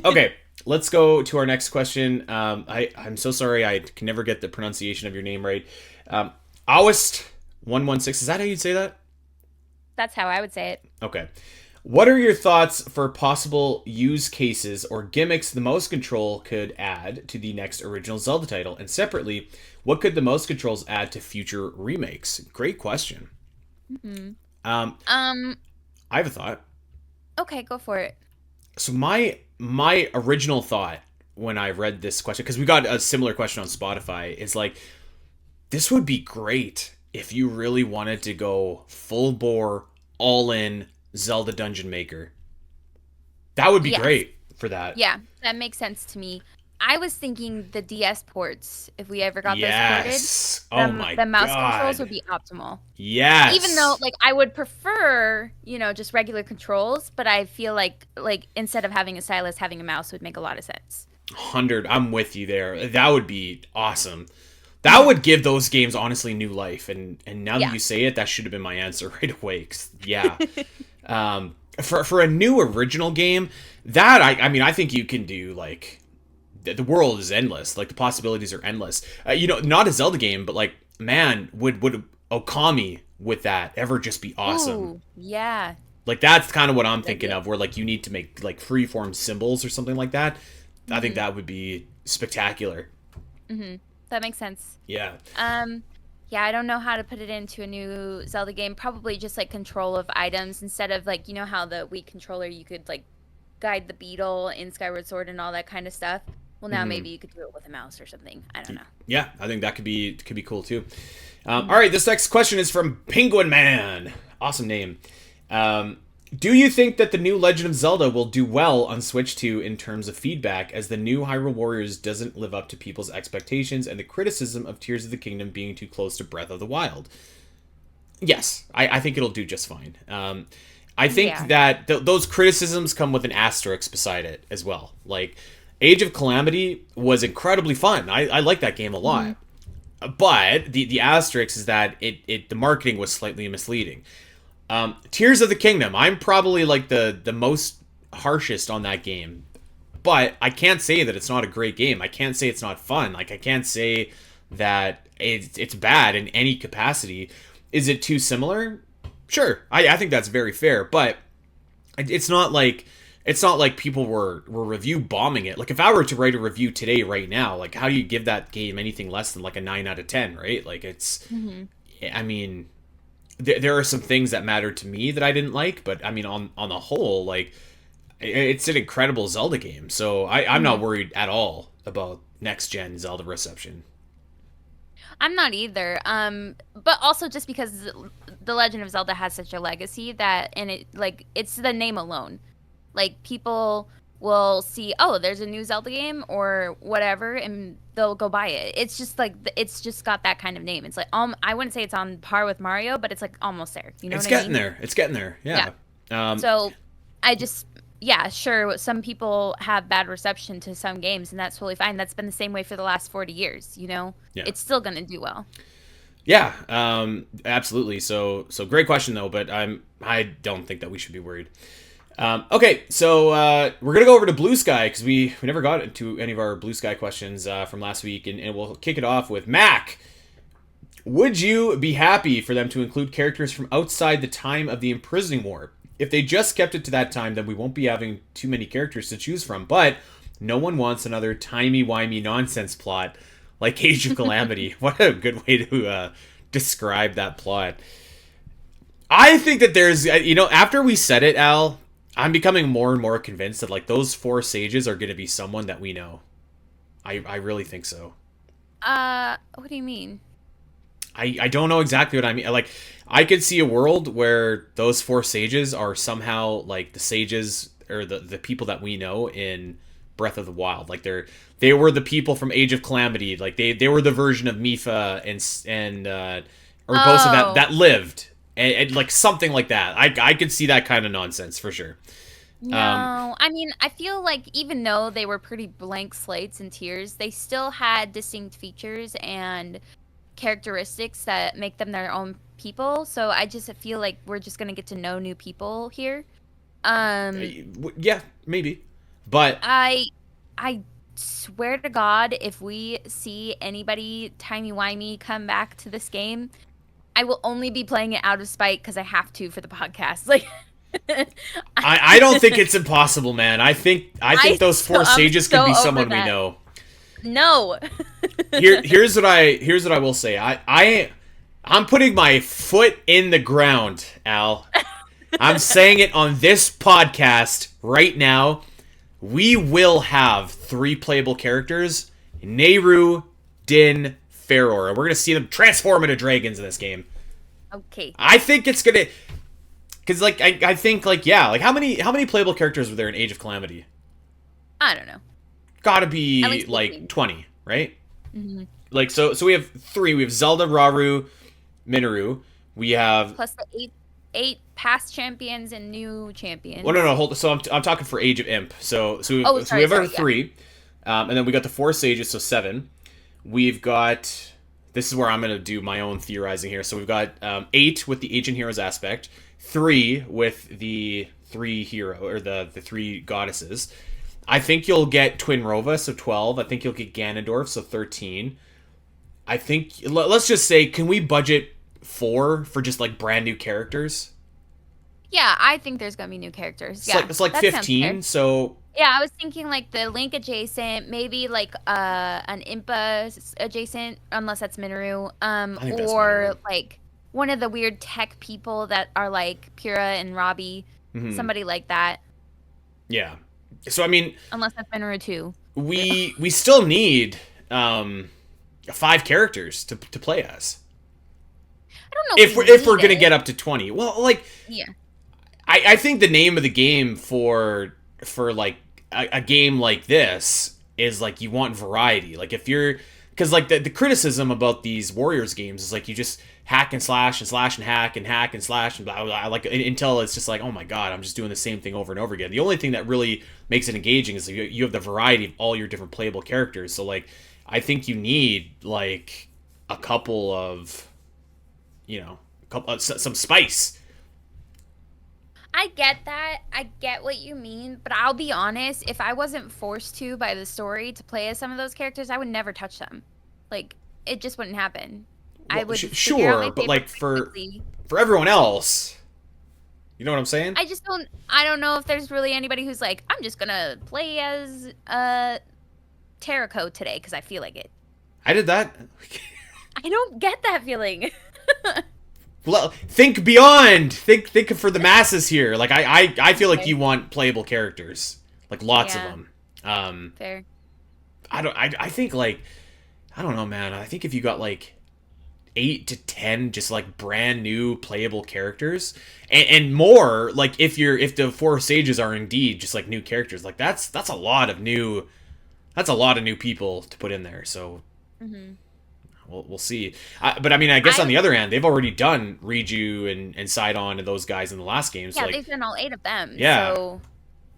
Okay, let's go to our next question. I'm so sorry I can never get the pronunciation of your name right. Awist116, is that how you'd say that? That's how I would say it. Okay. What are your thoughts for possible use cases or gimmicks the mouse control could add to the next original Zelda title? And separately, what could the mouse controls add to future remakes? Great question. Mm-hmm. I have a thought. Okay, go for it. So my original thought when I read this question, because we got a similar question on Spotify, is like, this would be great if you really wanted to go full bore, all in Zelda Dungeon Maker. That would be great for that. Yeah, that makes sense to me. I was thinking the DS ports, if we ever got those ported, the mouse controls would be optimal. Yes. Even though, like, I would prefer, just regular controls, but I feel like instead of having a stylus, having a mouse would make a lot of sense. 100. I'm with you there. That would be awesome. That would give those games honestly new life. And now that you say it, that should have been my answer right away. 'Cause, yeah. For a new original game, that I think you can do like. The world is endless. Like the possibilities are endless. Not a Zelda game, but like, man, would Okami with that ever just be awesome? Ooh, yeah. Like that's kind of what I'm thinking of, where like you need to make like freeform symbols or something like that. Mm-hmm. I think that would be spectacular. Mm-hmm. That makes sense. Yeah. Yeah, I don't know how to put it into a new Zelda game. Probably just like control of items instead of like, how the Wii controller you could like guide the beetle in Skyward Sword and all that kind of stuff. Well, now maybe you could do it with a mouse or something. I don't know. Yeah, I think that could be cool too. All right, this next question is from Penguin Man. Awesome name. Do you think that the new Legend of Zelda will do well on Switch 2 in terms of feedback, as the new Hyrule Warriors doesn't live up to people's expectations and the criticism of Tears of the Kingdom being too close to Breath of the Wild? Yes, I think it'll do just fine. I think that those criticisms come with an asterisk beside it as well. Like, Age of Calamity was incredibly fun. I like that game a lot. But the asterisk is that the marketing was slightly misleading. Tears of the Kingdom, I'm probably like the most harshest on that game. But I can't say that it's not a great game. I can't say it's not fun. Like, I can't say that it's bad in any capacity. Is it too similar? Sure. I think that's very fair. But it's not like people were review bombing it. Like, if I were to write a review today, right now, like, how do you give that game anything less than like a 9 out of 10, right? Like, it's, I mean, there are some things that mattered to me that I didn't like, but I mean, on the whole, like, it's an incredible Zelda game. So I'm not worried at all about next gen Zelda reception. I'm not either. But also just because The Legend of Zelda has such a legacy that, and it, like, it's the name alone. Like, people will see, oh, there's a new Zelda game or whatever, and they'll go buy it. It's just like, it's just got that kind of name. It's like, I wouldn't say it's on par with Mario, but it's like almost there. You know what I mean? It's getting there. Yeah. So yeah, sure, some people have bad reception to some games, and that's totally fine. That's been the same way for the last 40 years, you know? Yeah. It's still gonna do well. Yeah, absolutely. So great question though, but I don't think that we should be worried. Okay, so we're gonna go over to Blue Sky because we never got into any of our Blue Sky questions from last week, and we'll kick it off with Mac. Would you be happy for them to include characters from outside the time of the Imprisoning War? If they just kept it to that time, then we won't be having too many characters to choose from. But no one wants another timey-wimey nonsense plot like Age of Calamity. What a good way to describe that plot. I think that there's, after we said it, Al, I'm becoming more and more convinced that like those four sages are going to be someone that we know. I really think so. What do you mean? I don't know exactly what I mean. Like, I could see a world where those four sages are somehow like the sages or the people that we know in Breath of the Wild. Like they were the people from Age of Calamity. Like they were the version of Mipha and Urbosa that lived and like something like that. I could see that kind of nonsense for sure. No, I mean, I feel like even though they were pretty blank slates and tiers, they still had distinct features and characteristics that make them their own people. So I just feel like we're just gonna get to know new people here. Yeah, maybe, but I swear to God, if we see anybody timey-wimey come back to this game, I will only be playing it out of spite because I have to for the podcast. Like, I don't think it's impossible, man. I think those four sages could be someone we know. No. Here's what I will say. I'm putting my foot in the ground, Al. I'm saying it on this podcast right now. We will have 3 playable characters: Nayru, Din, Farore. And we're gonna see them transform into dragons in this game. Okay. I think it's gonna, because like I think like yeah, like how many playable characters were there in Age of Calamity? I don't know. Gotta be like 20, right? Mm-hmm. Like so we have 3. We have Zelda, Rauru, Minoru. We have plus the eight past champions and new champions. Well, no, hold. So I'm talking for Age of Imp. So we have our 3, and then we got the 4 sages, so 7. We've got. This is where I'm gonna do my own theorizing here. So we've got 8 with the ancient heroes aspect, 3 with the 3 hero or the 3 goddesses. I think you'll get Twin Rova, so 12. I think you'll get Ganondorf, so 13. I think let's just say, can we budget 4 for just like brand new characters? Yeah, I think there's gonna be new characters. It's like 15. So yeah, I was thinking like the Link adjacent, maybe like an Impa adjacent, unless that's Minoru, or like one of the weird tech people that are like Pyrrha and Robbie, somebody like that. Yeah. So I mean, unless that's Minoru too. We still need 5 characters to play as. I don't know if we're gonna get up to 20. Well, like yeah, I think the name of the game for like a game like this is like you want variety. Like if you're, because like the criticism about these Warriors games is like you just hack and slash and slash and hack and slash and blah, blah, blah, like until it's just like, oh my god, I'm just doing the same thing over and over again. The only thing that really makes it engaging is you have the variety of all your different playable characters. So like I think you need like a couple of, some spice. I get that. I get what you mean, but I'll be honest, if I wasn't forced to by the story to play as some of those characters, I would never touch them. Like, it just wouldn't happen. Well, I would sure, but like for everyone else, you know what I'm saying? I don't know if there's really anybody who's like, I'm just gonna play as Terraco today because I feel like it. I did that. I don't get that feeling. Well, think beyond. Think for the masses here. Like I feel like you want playable characters, like lots of them. Fair. I think like, I don't know, man. I think if you got like 8 to 10 just like brand new playable characters and more, like if the 4 sages are indeed just like new characters, like that's a lot of new people to put in there. So. Mm-hmm. We'll see. But I mean, I guess on the other hand, they've already done Riju and Sidon and those guys in the last game. So yeah, like, they've done all 8 of them. Yeah. So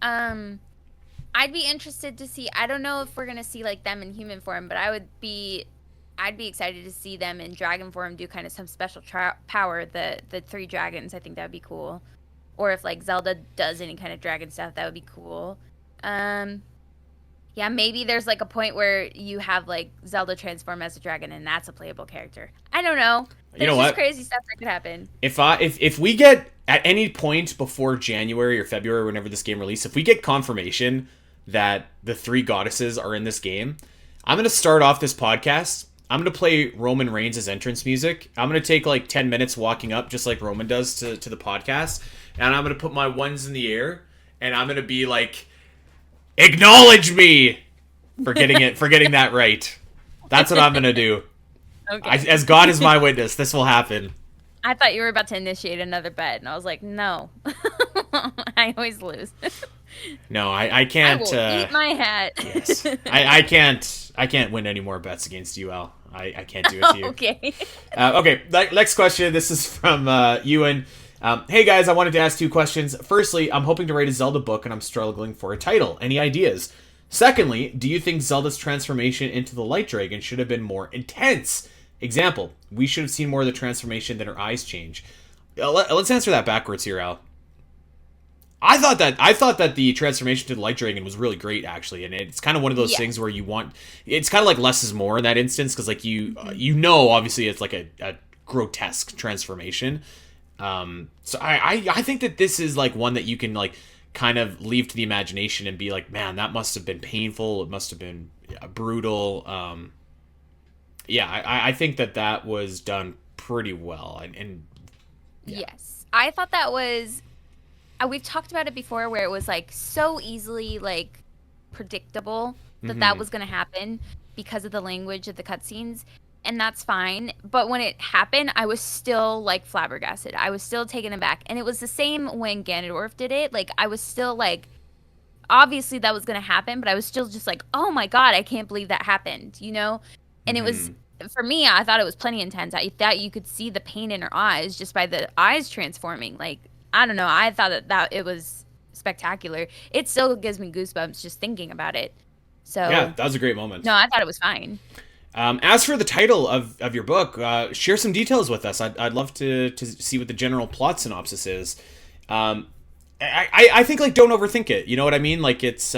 I'd be interested to see. I don't know if we're gonna see like them in human form, but I'd be excited to see them in dragon form do kind of some special power. The three dragons. I think that would be cool. Or if like Zelda does any kind of dragon stuff, that would be cool. Yeah, maybe there's like a point where you have like Zelda transform as a dragon, and that's a playable character. I don't know. You know There's just what? crazy stuff that could happen. If we get at any point before January or February, whenever this game releases, if we get confirmation that the three goddesses are in this game, I'm gonna start off this podcast. I'm gonna play Roman Reigns' entrance music. I'm gonna take like 10 minutes walking up, just like Roman does to the podcast, and I'm gonna put my ones in the air, and I'm gonna be like, "Acknowledge me for getting that right." That's what I'm gonna do. Okay. As God is my witness, this will happen. I thought you were about to initiate another bet, and I was like, no. I always lose. No, I can't. I will eat my hat. Yes, I can't win any more bets against you, Al. I can't do it to you. Okay. Okay. Next question. This is from Ewan. Hey guys, I wanted to ask 2 questions. Firstly, I'm hoping to write a Zelda book, and I'm struggling for a title. Any ideas? Secondly, do you think Zelda's transformation into the Light Dragon should have been more intense? Example, we should have seen more of the transformation than her eyes change. Let's answer that backwards here, Al. I thought that the transformation to the Light Dragon was really great, actually, and it's kind of one of those things where you want. It's kind of like less is more in that instance, because like you know, obviously it's like a grotesque transformation. So I think that this is like one that you can like kind of leave to the imagination and be like, man, that must have been painful. It must have been brutal. Yeah, I think that was done pretty well, and yeah. Yes, I thought that was. We've talked about it before, where it was like so easily like predictable that was going to happen because of the language of the cutscenes, and that's fine. But when it happened, I was still like flabbergasted. I was still taken aback, and it was the same when Ganondorf did it. Like I was still like, obviously that was going to happen, but I was still just like, oh my god, I can't believe that happened, you know? And it was, for me, I thought it was plenty intense. I thought you could see the pain in her eyes just by the eyes transforming. Like, I don't know. I thought that it was spectacular. It still gives me goosebumps just thinking about it. So yeah, that was a great moment. No, I thought it was fine. As for the title of your book, share some details with us. I'd love to see what the general plot synopsis is. I think like don't overthink it. You know what I mean? Like it's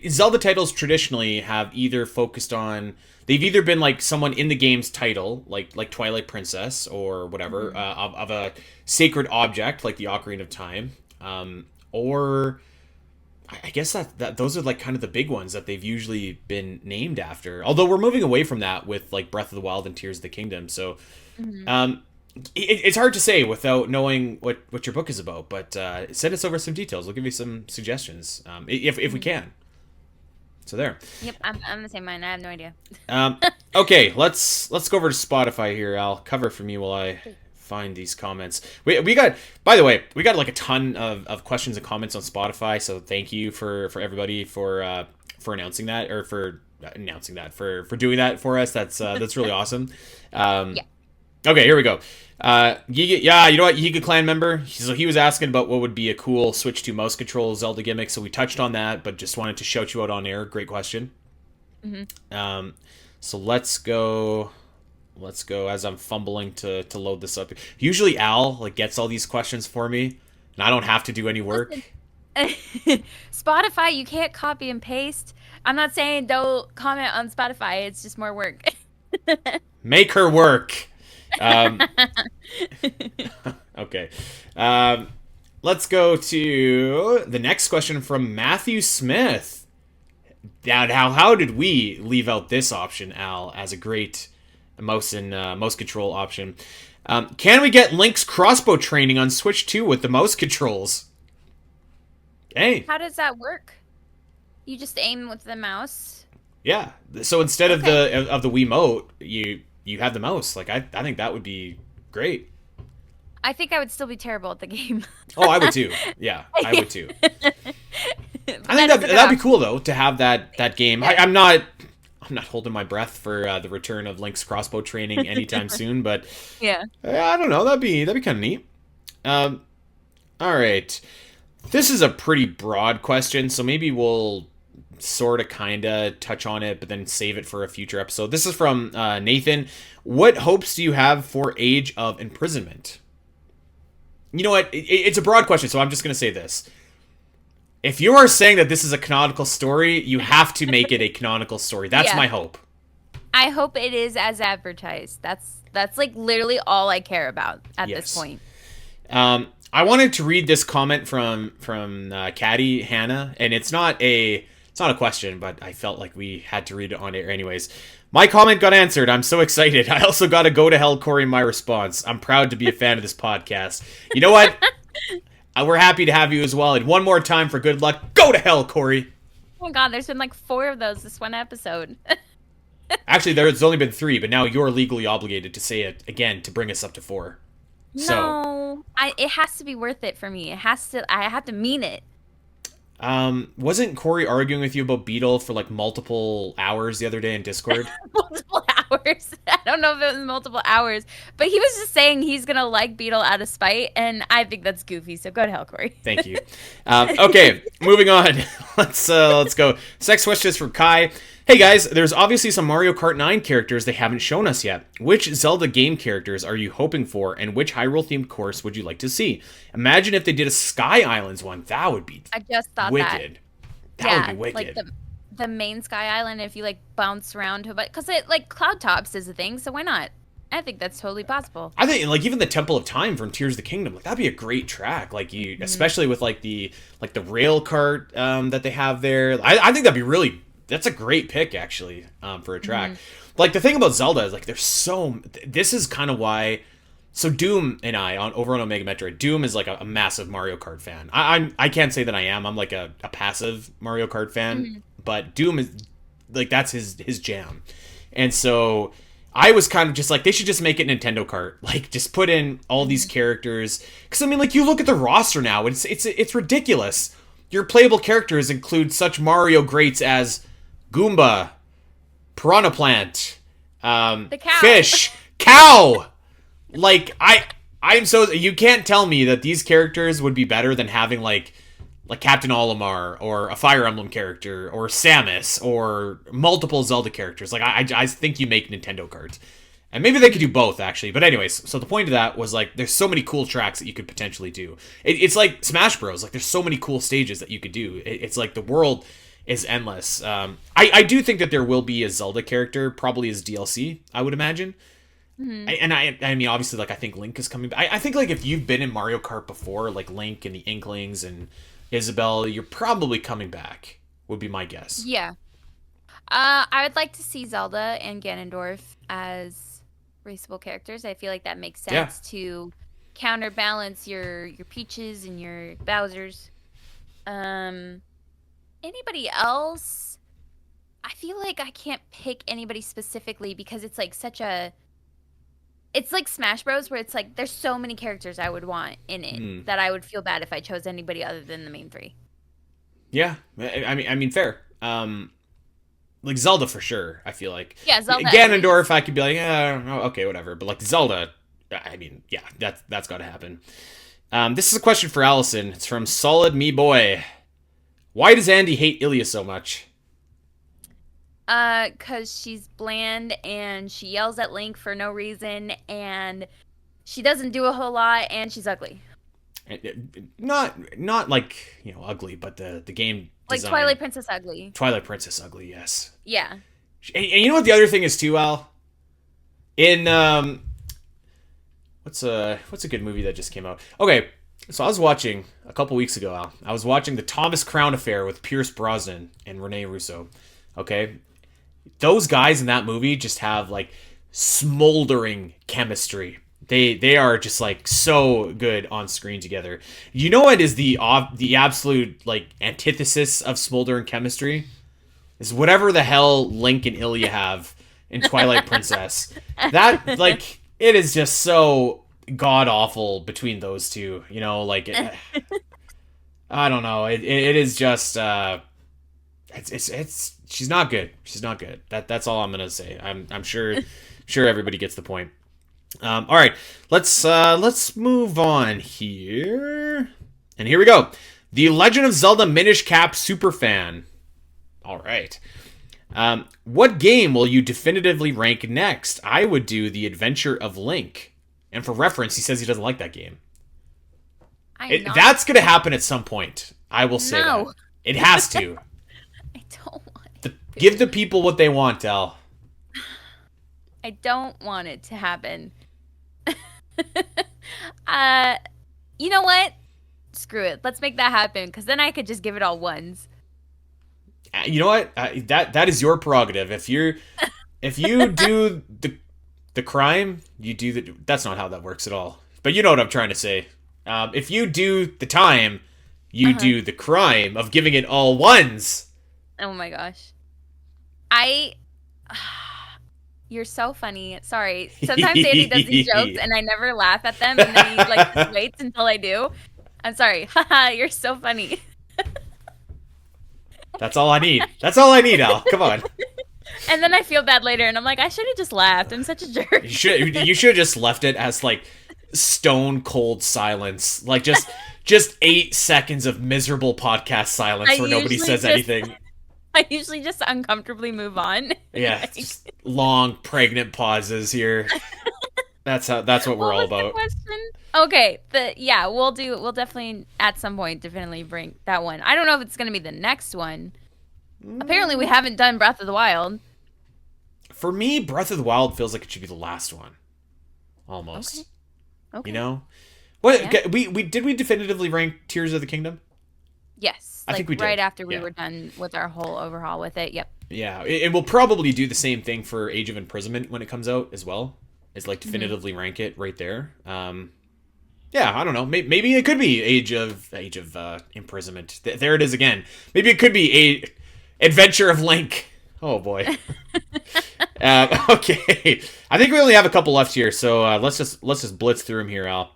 Zelda titles traditionally have either focused on. They've either been like someone in the game's title, like Twilight Princess or whatever, of a sacred object like the Ocarina of Time, or I guess that those are like kind of the big ones that they've usually been named after. Although we're moving away from that with like Breath of the Wild and Tears of the Kingdom, so it's hard to say without knowing what your book is about. But send us over some details. We'll give you some suggestions if we can. So there. Yep, I'm the same mind. I have no idea. Okay, let's go over to Spotify here. I'll cover from you while I find these comments. We got, by the way, we got like a ton of questions and comments on Spotify. So thank you for everybody for announcing that, or for doing that for us. That's really awesome. Yeah. Okay, here we go. Yeah, you know what? Yiga Clan member. So he was asking about what would be a cool Switch 2 mouse control Zelda gimmick. So we touched on that, but just wanted to shout you out on air. Great question. So let's go as I'm fumbling to load this up. Usually Al like gets all these questions for me, and I don't have to do any work. Spotify, you can't copy and paste. I'm not saying don't comment on Spotify. It's just more work. Make her work. Okay. Let's go to the next question from Matthew Smith. Now, how did we leave out this option, Al, as a great mouse control option? Can we get Link's crossbow training on Switch 2 with the mouse controls? Hey. How does that work? You just aim with the mouse? Yeah. So instead of the Wiimote, you have the mouse. Like I think that would be great. I think I would still be terrible at the game. Oh, I would too. Yeah, I would too. I think that'd be cool though to have that game. Yeah. I'm not holding my breath for the return of Link's crossbow training anytime soon, but yeah, I don't know. That'd be kind of neat. All right. This is a pretty broad question, so maybe we'll sort of kind of touch on it, but then save it for a future episode. This is from Nathan. What hopes do you have for Age of Imprisonment? You know what? It's a broad question, so I'm just going to say this. If you are saying that this is a canonical story, you have to make it a canonical story. That's my hope. I hope it is as advertised. That's like literally all I care about at this point. I wanted to read this comment from Caddy Hannah, and it's not a question, but I felt like we had to read it on air anyways. My comment got answered. I'm so excited. I also got to go to hell, Corey, in my response. I'm proud to be a fan of this podcast. You know what? We're happy to have you as well. And one more time for good luck. Go to hell, Corey. Oh my god, there's been like 4 of those this one episode. Actually, there's only been 3, but now you're legally obligated to say it again to bring us up to 4. No, it has to be worth it for me. I have to mean it. Wasn't Corey arguing with you about Beetle for like multiple hours the other day in Discord? Multiple hours. I don't know if it was multiple hours, but he was just saying he's gonna like Beetle out of spite, and I think that's goofy. So go to hell, Corey. Thank you. Okay, moving on. Let's go. Next question is from Kai. Hey guys, there's obviously some Mario Kart 9 characters they haven't shown us yet. Which Zelda game characters are you hoping for, and which Hyrule-themed course would you like to see? Imagine if they did a Sky Islands one. That would be I just thought wicked. That would be wicked. Like the main Sky Island, if you like bounce around to, but because it like Cloud Tops is a thing, so why not? I think that's totally possible. I think like even the Temple of Time from Tears of the Kingdom, like that'd be a great track. Like you, especially with like the rail cart that they have there. I think that'd be really. That's a great pick, actually, for a track. Like, the thing about Zelda is, like, there's so... This is kind of why... So, Doom and I, over on Omega Metroid, Doom is, like, a massive Mario Kart fan. I can't say that I am. I'm, like, a passive Mario Kart fan. But Doom is... Like, that's his jam. And so, I was kind of just like, they should just make it Nintendo Kart. Like, just put in all these characters. Because, I mean, like, you look at the roster now, it's ridiculous. Your playable characters include such Mario greats as... Goomba, Piranha Plant, the cow. Fish, Cow. Like I'm so you can't tell me that these characters would be better than having like Captain Olimar or a Fire Emblem character or Samus or multiple Zelda characters. Like I think you make Nintendo cards. And maybe they could do both, actually. But anyways, so the point of that was, like, there's so many cool tracks that you could potentially do. It's like Smash Bros. Like, there's so many cool stages that you could do. It's like the world is endless. I do think that there will be a Zelda character, probably as DLC, I would imagine. I mean, obviously, like, I think Link is coming back. I think, like, if you've been in Mario Kart before, like Link and the Inklings and Isabelle, you're probably coming back, would be my guess. Yeah. I would like to see Zelda and Ganondorf as raceable characters. I feel like that makes sense to counterbalance your Peaches and your Bowsers. Anybody else? I feel like I can't pick anybody specifically because it's like it's like Smash Bros. Where it's like there's so many characters I would want in it that I would feel bad if I chose anybody other than the main 3. Yeah, I mean, fair. Like Zelda for sure, I feel like. Yeah, Zelda. Ganondorf, I could be like, okay, whatever. But like Zelda, I mean, yeah, that's got to happen. This is a question for Allison. It's from Solid Me Boy. Why does Andy hate Ilya so much? 'Cause she's bland and she yells at Link for no reason and she doesn't do a whole lot and she's ugly. Not like, ugly, but the game like design. Twilight Princess ugly. Twilight Princess ugly, yes. Yeah. And you know what the other thing is too, Al? In what's a good movie that just came out? Okay, so I was watching a couple weeks ago, Al. I was watching the Thomas Crown Affair with Pierce Brosnan and Rene Russo. Okay? Those guys in that movie just have like smoldering chemistry. They are just like so good on screen together. You know what is the absolute like antithesis of smoldering chemistry? Is whatever the hell Link and Ilya have in Twilight Princess. That like it is just so god awful between those two. Like I don't know. It is just it's she's not good. She's not good. That's all I'm gonna say. I'm sure everybody gets the point. All right, let's move on here. And here we go. The Legend of Zelda Minish Cap Superfan. All right. What game will you definitively rank next? I would do The Adventure of Link. And for reference, he says he doesn't like that game. That's going to happen at some point. I will say that. It has to. I don't want it. Give the people what they want, Al. I don't want it to happen. You know what? Screw it. Let's make that happen, because then I could just give it all ones. You know what? That is your prerogative. If you do the crime, you do the. That's not how that works at all. But you know what I'm trying to say. If you do the time, you do the crime of giving it all ones. Oh my gosh. You're so funny. Sorry. Sometimes Andy does these jokes and I never laugh at them, and then he like just waits until I do. I'm sorry. Haha, you're so funny. That's all I need. That's all I need, Al. Come on. And then I feel bad later, and I'm like, I should have just laughed. I'm such a jerk. You should have just left it as like stone cold silence, like just 8 seconds of miserable podcast silence where nobody says anything. I usually just uncomfortably move on. Yeah, just long pregnant pauses here. That's what we're all about. Okay, we'll definitely at some point definitely bring that one. I don't know if it's going to be the next one. Apparently we haven't done Breath of the Wild. For me, Breath of the Wild feels like it should be the last one. Almost. Okay. You know? What we did we definitively rank Tears of the Kingdom? Yes. I think we did. Right after we were done with our whole overhaul with it. Yep. Yeah, and we'll probably do the same thing for Age of Imprisonment when it comes out as well. Is like definitively rank it right there. Yeah, I don't know. Maybe it could be Age of Imprisonment. There it is again. Maybe it could be Adventure of Link. Oh boy. Okay, I think we only have a couple left here, so let's just blitz through them here, Al.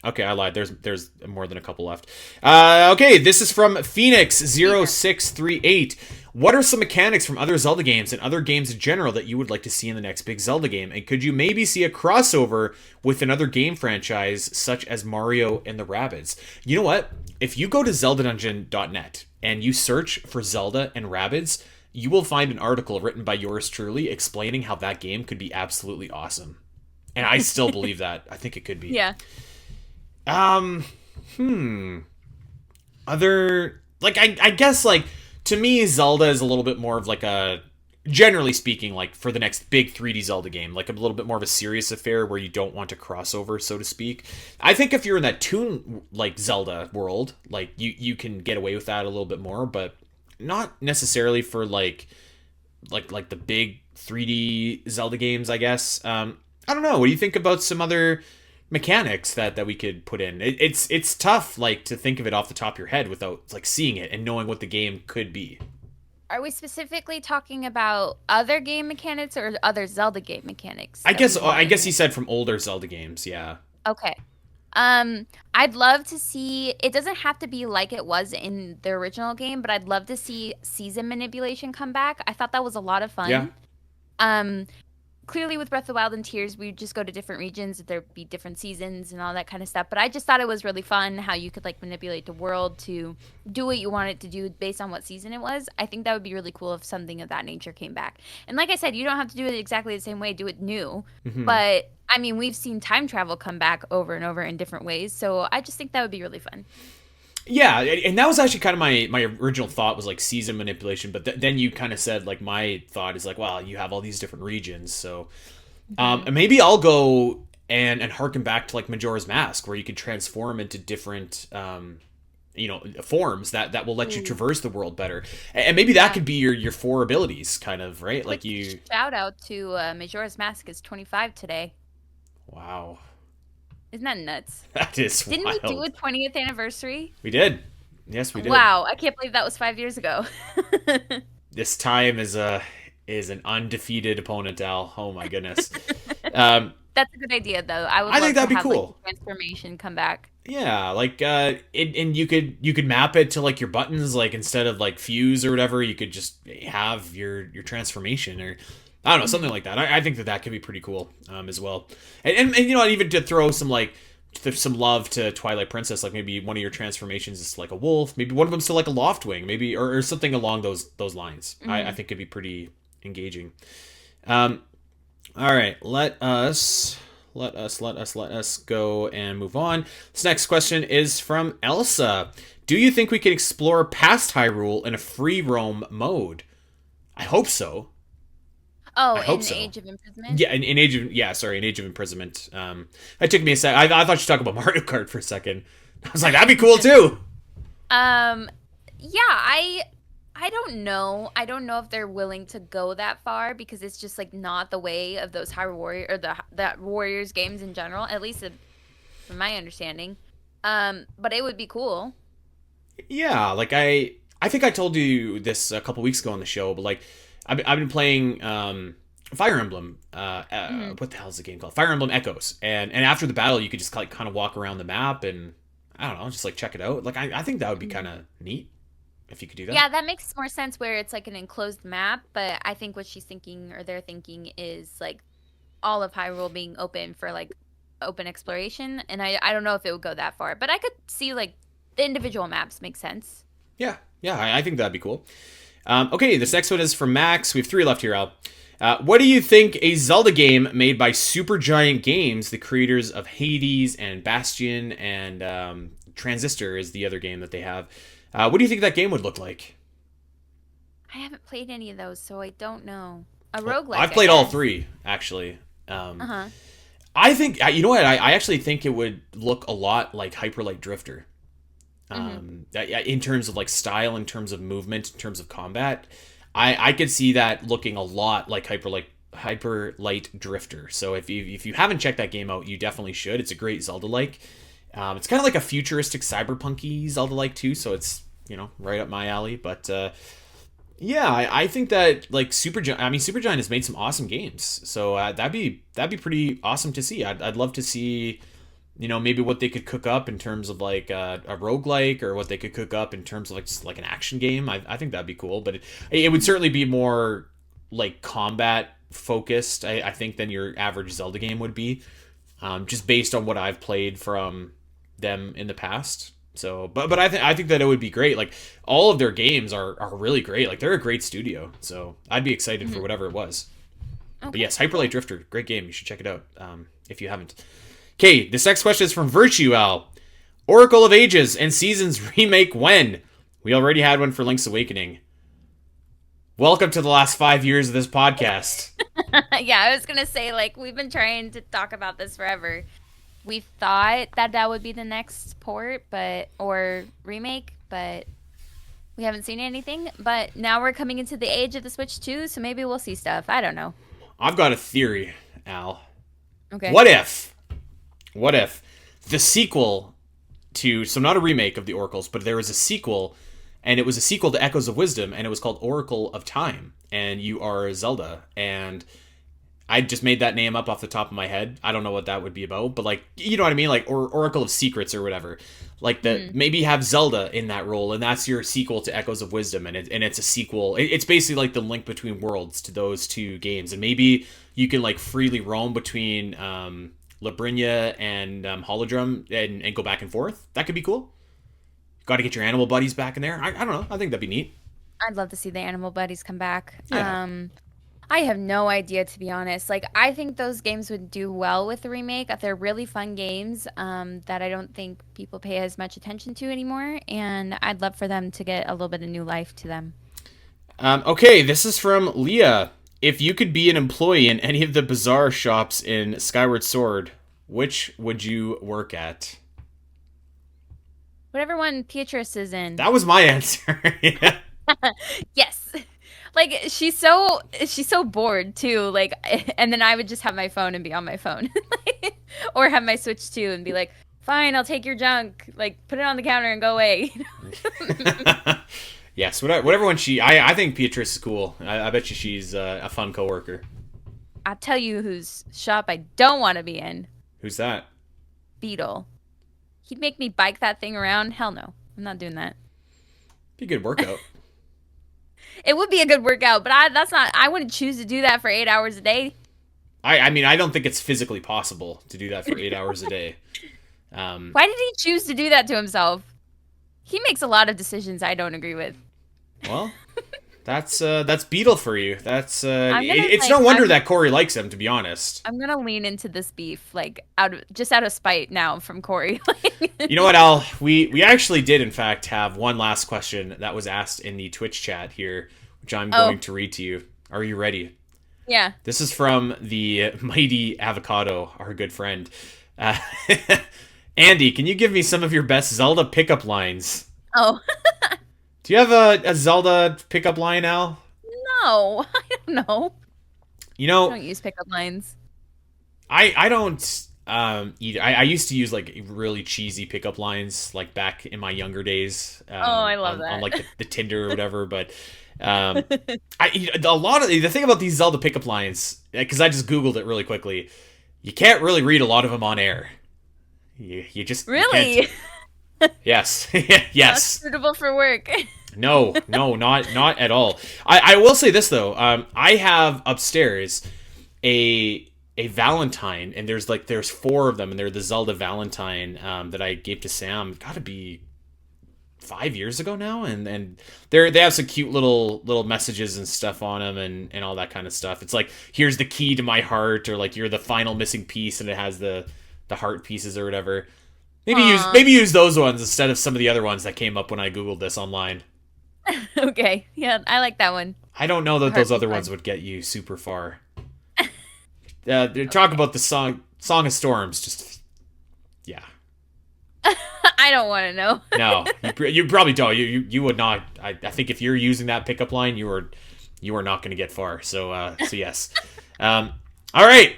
Okay, I lied. There's more than a couple left. Okay, this is from Phoenix0638. What are some mechanics from other Zelda games and other games in general that you would like to see in the next big Zelda game? And could you maybe see a crossover with another game franchise such as Mario and the Rabbids? You know what? If you go to zeldadungeon.net and you search for Zelda and Rabbids, you will find an article written by yours truly explaining how that game could be absolutely awesome. And I still believe that. I think it could be. Yeah. Other, like, I guess, like, to me, Zelda is a little bit more of, like, a, generally speaking, like, for the next big 3D Zelda game, like, a little bit more of a serious affair where you don't want to cross over, so to speak. I think if you're in that Toon, like, Zelda world, like, you can get away with that a little bit more, but not necessarily for, like the big 3D Zelda games, I guess. I don't know. What do you think about some other mechanics that we could put in? It's tough, like, to think of it off the top of your head without, like, seeing it and knowing what the game could be. Are we specifically talking about other game mechanics or other Zelda game mechanics? I guess he said from older Zelda games, yeah. Okay. I'd love to see, it doesn't have to be like it was in the original game, but I'd love to see season manipulation come back. I thought that was a lot of fun. Yeah. Clearly with Breath of the Wild and Tears, we would just go to different regions, there'd be different seasons and all that kind of stuff. But I just thought it was really fun how you could, like, manipulate the world to do what you wanted to do based on what season it was. I think that would be really cool if something of that nature came back. And like I said, you don't have to do it exactly the same way, do it new. Mm-hmm. But, I mean, we've seen time travel come back over and over in different ways. So I just think that would be really fun. Yeah, and that was actually kind of my original thought was, like, season manipulation, but then you kind of said, like, my thought is, like, well, you have all these different regions, so maybe I'll go and harken back to, like, Majora's Mask, where you can transform into different forms that will let you traverse the world better, and maybe that could be your 4 abilities, kind of, right? Like, you shout out to Majora's Mask is 25 today. Wow. Isn't that nuts? That is Didn't wild. we do a 20th anniversary? We did. Yes, we did. Wow, I can't believe that was 5 years ago. This time is an undefeated opponent, Al. Oh my goodness. That's a good idea, though. I think that'd be cool. Like, transformation come back. Yeah, like and you could map it to, like, your buttons, like, instead of, like, fuse or whatever, you could just have your transformation, or I don't know, something like that. I think that could be pretty cool as well. And even to throw some, like, there's some love to Twilight Princess, like maybe one of your transformations is like a wolf, maybe one of them's still like a Loftwing, maybe or something along those lines. I think it'd be pretty engaging. All right, let us go and move on. This next question is from Elsa. Do you think we can explore past Hyrule in a free roam mode? I hope so. Oh, I hope in so. Age of Imprisonment? Yeah, in Age of Imprisonment. That took me a sec. I thought you were talking about Mario Kart for a second. I was like, that'd be cool too. Yeah, I don't know. I don't know if they're willing to go that far because it's just like not the way of those Hyrule Warrior or that Warriors games in general, at least from my understanding. But it would be cool. Yeah, like I think I told you this a couple weeks ago on the show, but like I've been playing Fire Emblem. What the hell is the game called? Fire Emblem Echoes. And after the battle, you could just like kind of walk around the map and I don't know, just like check it out. Like I think that would be kind of neat if you could do that. Yeah, that makes more sense where it's like an enclosed map, but I think what she's thinking or they're thinking is like all of Hyrule being open for like open exploration, and I don't know if it would go that far, but I could see like the individual maps make sense. Yeah, I think that'd be cool. Okay, this next one is from Max. We have 3 left here, Al. What do you think a Zelda game made by Supergiant Games, the creators of Hades and Bastion and Transistor is the other game that they have. What do you think that game would look like? I haven't played any of those, so I don't know. A roguelike. I've played all 3, actually. I think, you know what, I actually think it would look a lot like Hyper Light Drifter. In terms of like style, in terms of movement, in terms of combat, I could see that looking a lot like Hyper Light Drifter. So if you haven't checked that game out, you definitely should. It's a great Zelda-like. It's kind of like a futuristic cyberpunky Zelda-like too, so it's right up my alley. But yeah, I think that like Supergiant has made some awesome games, so that'd be pretty awesome to see. I'd love to see. Maybe what they could cook up in terms of like a roguelike or what they could cook up in terms of like an action game. I think that'd be cool, but it would certainly be more like combat focused, I think, than your average Zelda game would be, just based on what I've played from them in the past. So, but I think that it would be great. Like all of their games are really great. Like they're a great studio. So I'd be excited for whatever it was. Okay. But yes, Hyper Light Drifter, great game. You should check it out if you haven't. Okay, this next question is from Virtue Al. Oracle of Ages and Seasons remake when? We already had one for Link's Awakening. Welcome to the last 5 years of this podcast. Yeah, I was going to say, like, we've been trying to talk about this forever. We thought that would be the next port, or remake, but we haven't seen anything. But now we're coming into the age of the Switch 2, so maybe we'll see stuff. I don't know. I've got a theory, Al. Okay. What if the sequel to, so not a remake of the Oracles, but there was a sequel, and it was a sequel to Echoes of Wisdom, and it was called Oracle of Time, and you are Zelda, and I just made that name up off the top of my head. I don't know what that would be about, but like, you know what I mean? Like, or Oracle of Secrets or whatever. Like maybe have Zelda in that role, and that's your sequel to Echoes of Wisdom, and it's a sequel. It's basically like the link between worlds to those 2 games, and maybe you can like freely roam between Labrinia and Holodrum and go back and forth. That could be cool. Got to get your animal buddies back in there. I don't know. I think that'd be neat. I'd love to see the animal buddies come back. Yeah. I have no idea, to be honest. Like, I think those games would do well with the remake. They're really fun games that I don't think people pay as much attention to anymore, and I'd love for them to get a little bit of new life to them. Okay, this is from Leah. If you could be an employee in any of the bazaar shops in Skyward Sword, which would you work at? Whatever one Beatrice is in. That was my answer. Yeah. Yes. Like, she's so bored too. Like, and then I would just have my phone and be on my phone, or have my Switch 2 and be like, "Fine, I'll take your junk. Like, put it on the counter and go away." Yes, whatever one I think Beatrice is cool. I bet you she's a fun coworker. I'll tell you whose shop I don't want to be in. Who's that? Beetle. He'd make me bike that thing around. Hell no, I'm not doing that. Be a good workout. It would be a good workout, but I wouldn't choose to do that for 8 hours a day. I mean, I don't think it's physically possible to do that for 8 hours a day. Why did he choose to do that to himself? He makes a lot of decisions I don't agree with. Well, that's Beetle for you. That's it's like, no wonder that Corey likes him, to be honest. I'm gonna lean into this beef, like out of spite now from Corey. You know what, Al? We actually did in fact have one last question that was asked in the Twitch chat here, which I'm going to read to you. Are you ready? Yeah. This is from the mighty Avocado, our good friend. Andy, can you give me some of your best Zelda pickup lines? Oh. Do you have a Zelda pickup line, Al? No, I don't know. You know, I don't use pickup lines. I don't either. I used to use like really cheesy pickup lines like back in my younger days. I love that. On like the Tinder or whatever. But a lot of the thing about these Zelda pickup lines, because I just Googled it really quickly, you can't really read a lot of them on air. You just really. Yes. Yes. Not suitable for work. No, not at all. I will say this though. I have upstairs a Valentine, and there's 4 of them, and they're the Zelda Valentine that I gave to Sam. Gotta be 5 years ago now, and they have some cute little messages and stuff on them, and all that kind of stuff. It's like, here's the key to my heart, or like, you're the final missing piece, and it has the heart pieces or whatever. Maybe use those ones instead of some of the other ones that came up when I Googled this online. Okay, yeah, I like that one. I don't know that those other ones would get you super far. Talk about the song of Storms. Just, yeah. I don't want to know. No, you probably don't. You would not. I think if you're using that pickup line, you are not going to get far. So yes. All right.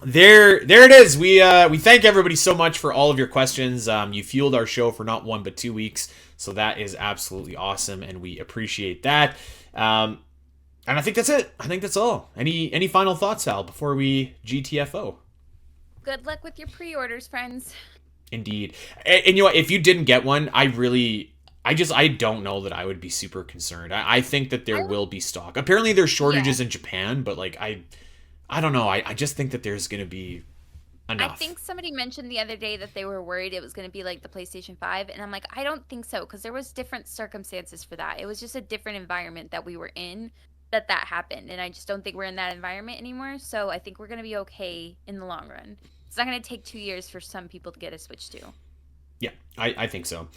There it is. We thank everybody so much for all of your questions. You fueled our show for not 1 but 2 weeks, so that is absolutely awesome, and we appreciate that. And I think that's it. I think that's all. Any final thoughts, Al, before we GTFO? Good luck with your pre-orders, friends. Indeed. And you know what? If you didn't get one, I don't know that I would be super concerned. I think that there will be stock. Apparently there's shortages in Japan, but like I don't know. I just think that there's going to be enough. I think somebody mentioned the other day that they were worried it was going to be like the PlayStation 5. And I'm like, I don't think so. Because there was different circumstances for that. It was just a different environment that we were in that happened. And I just don't think we're in that environment anymore. So I think we're going to be okay in the long run. It's not going to take 2 years for some people to get a Switch too. Yeah, I think so.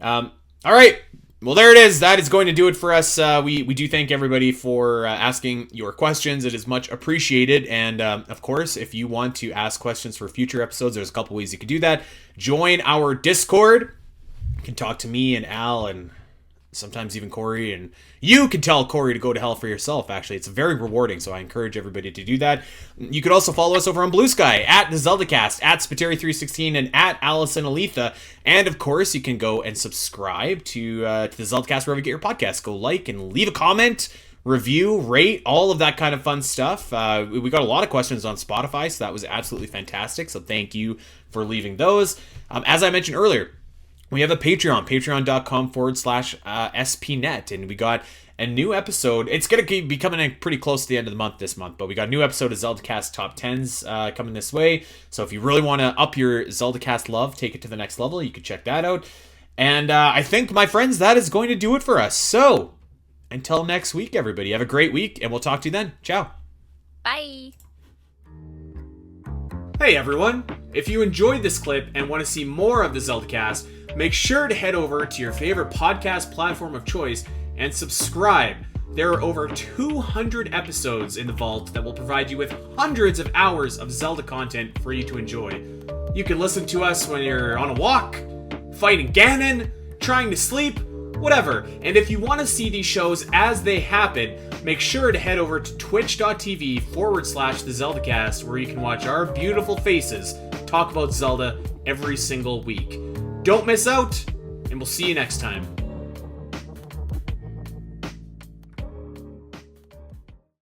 All right. Well, there it is. That is going to do it for us. We do thank everybody for asking your questions. It is much appreciated. And, of course, if you want to ask questions for future episodes, there's a couple ways you can do that. Join our Discord. You can talk to me and Al and sometimes even Corey. And you can tell Corey to go to hell for yourself, actually. It's very rewarding, so I encourage everybody to do that. You could also follow us over on Blue Sky, at the Zelda Cast, at Spiteri316, and at Allison Aletha. And, of course, you can go and subscribe to the Zelda Cast wherever you get your podcasts. Go like and leave a comment, review, rate, all of that kind of fun stuff. We got a lot of questions on Spotify, so that was absolutely fantastic. So thank you for leaving those. As I mentioned earlier, we have a Patreon, patreon.com/SPNet, and we got a new episode. It's going to be coming in pretty close to the end of the month this month, but we got a new episode of Zelda Cast Top 10s coming this way. So if you really want to up your Zelda Cast love, take it to the next level, you can check that out. And I think, my friends, that is going to do it for us. So until next week, everybody, have a great week, and we'll talk to you then. Ciao. Bye. Hey everyone, if you enjoyed this clip and want to see more of the Zelda Cast, make sure to head over to your favorite podcast platform of choice and subscribe. There are over 200 episodes in the vault that will provide you with hundreds of hours of Zelda content for you to enjoy. You can listen to us when you're on a walk, fighting Ganon, trying to sleep, whatever. And if you want to see these shows as they happen, make sure to head over to twitch.tv/the Zelda Cast, where you can watch our beautiful faces talk about Zelda every single week. Don't miss out, and we'll see you next time.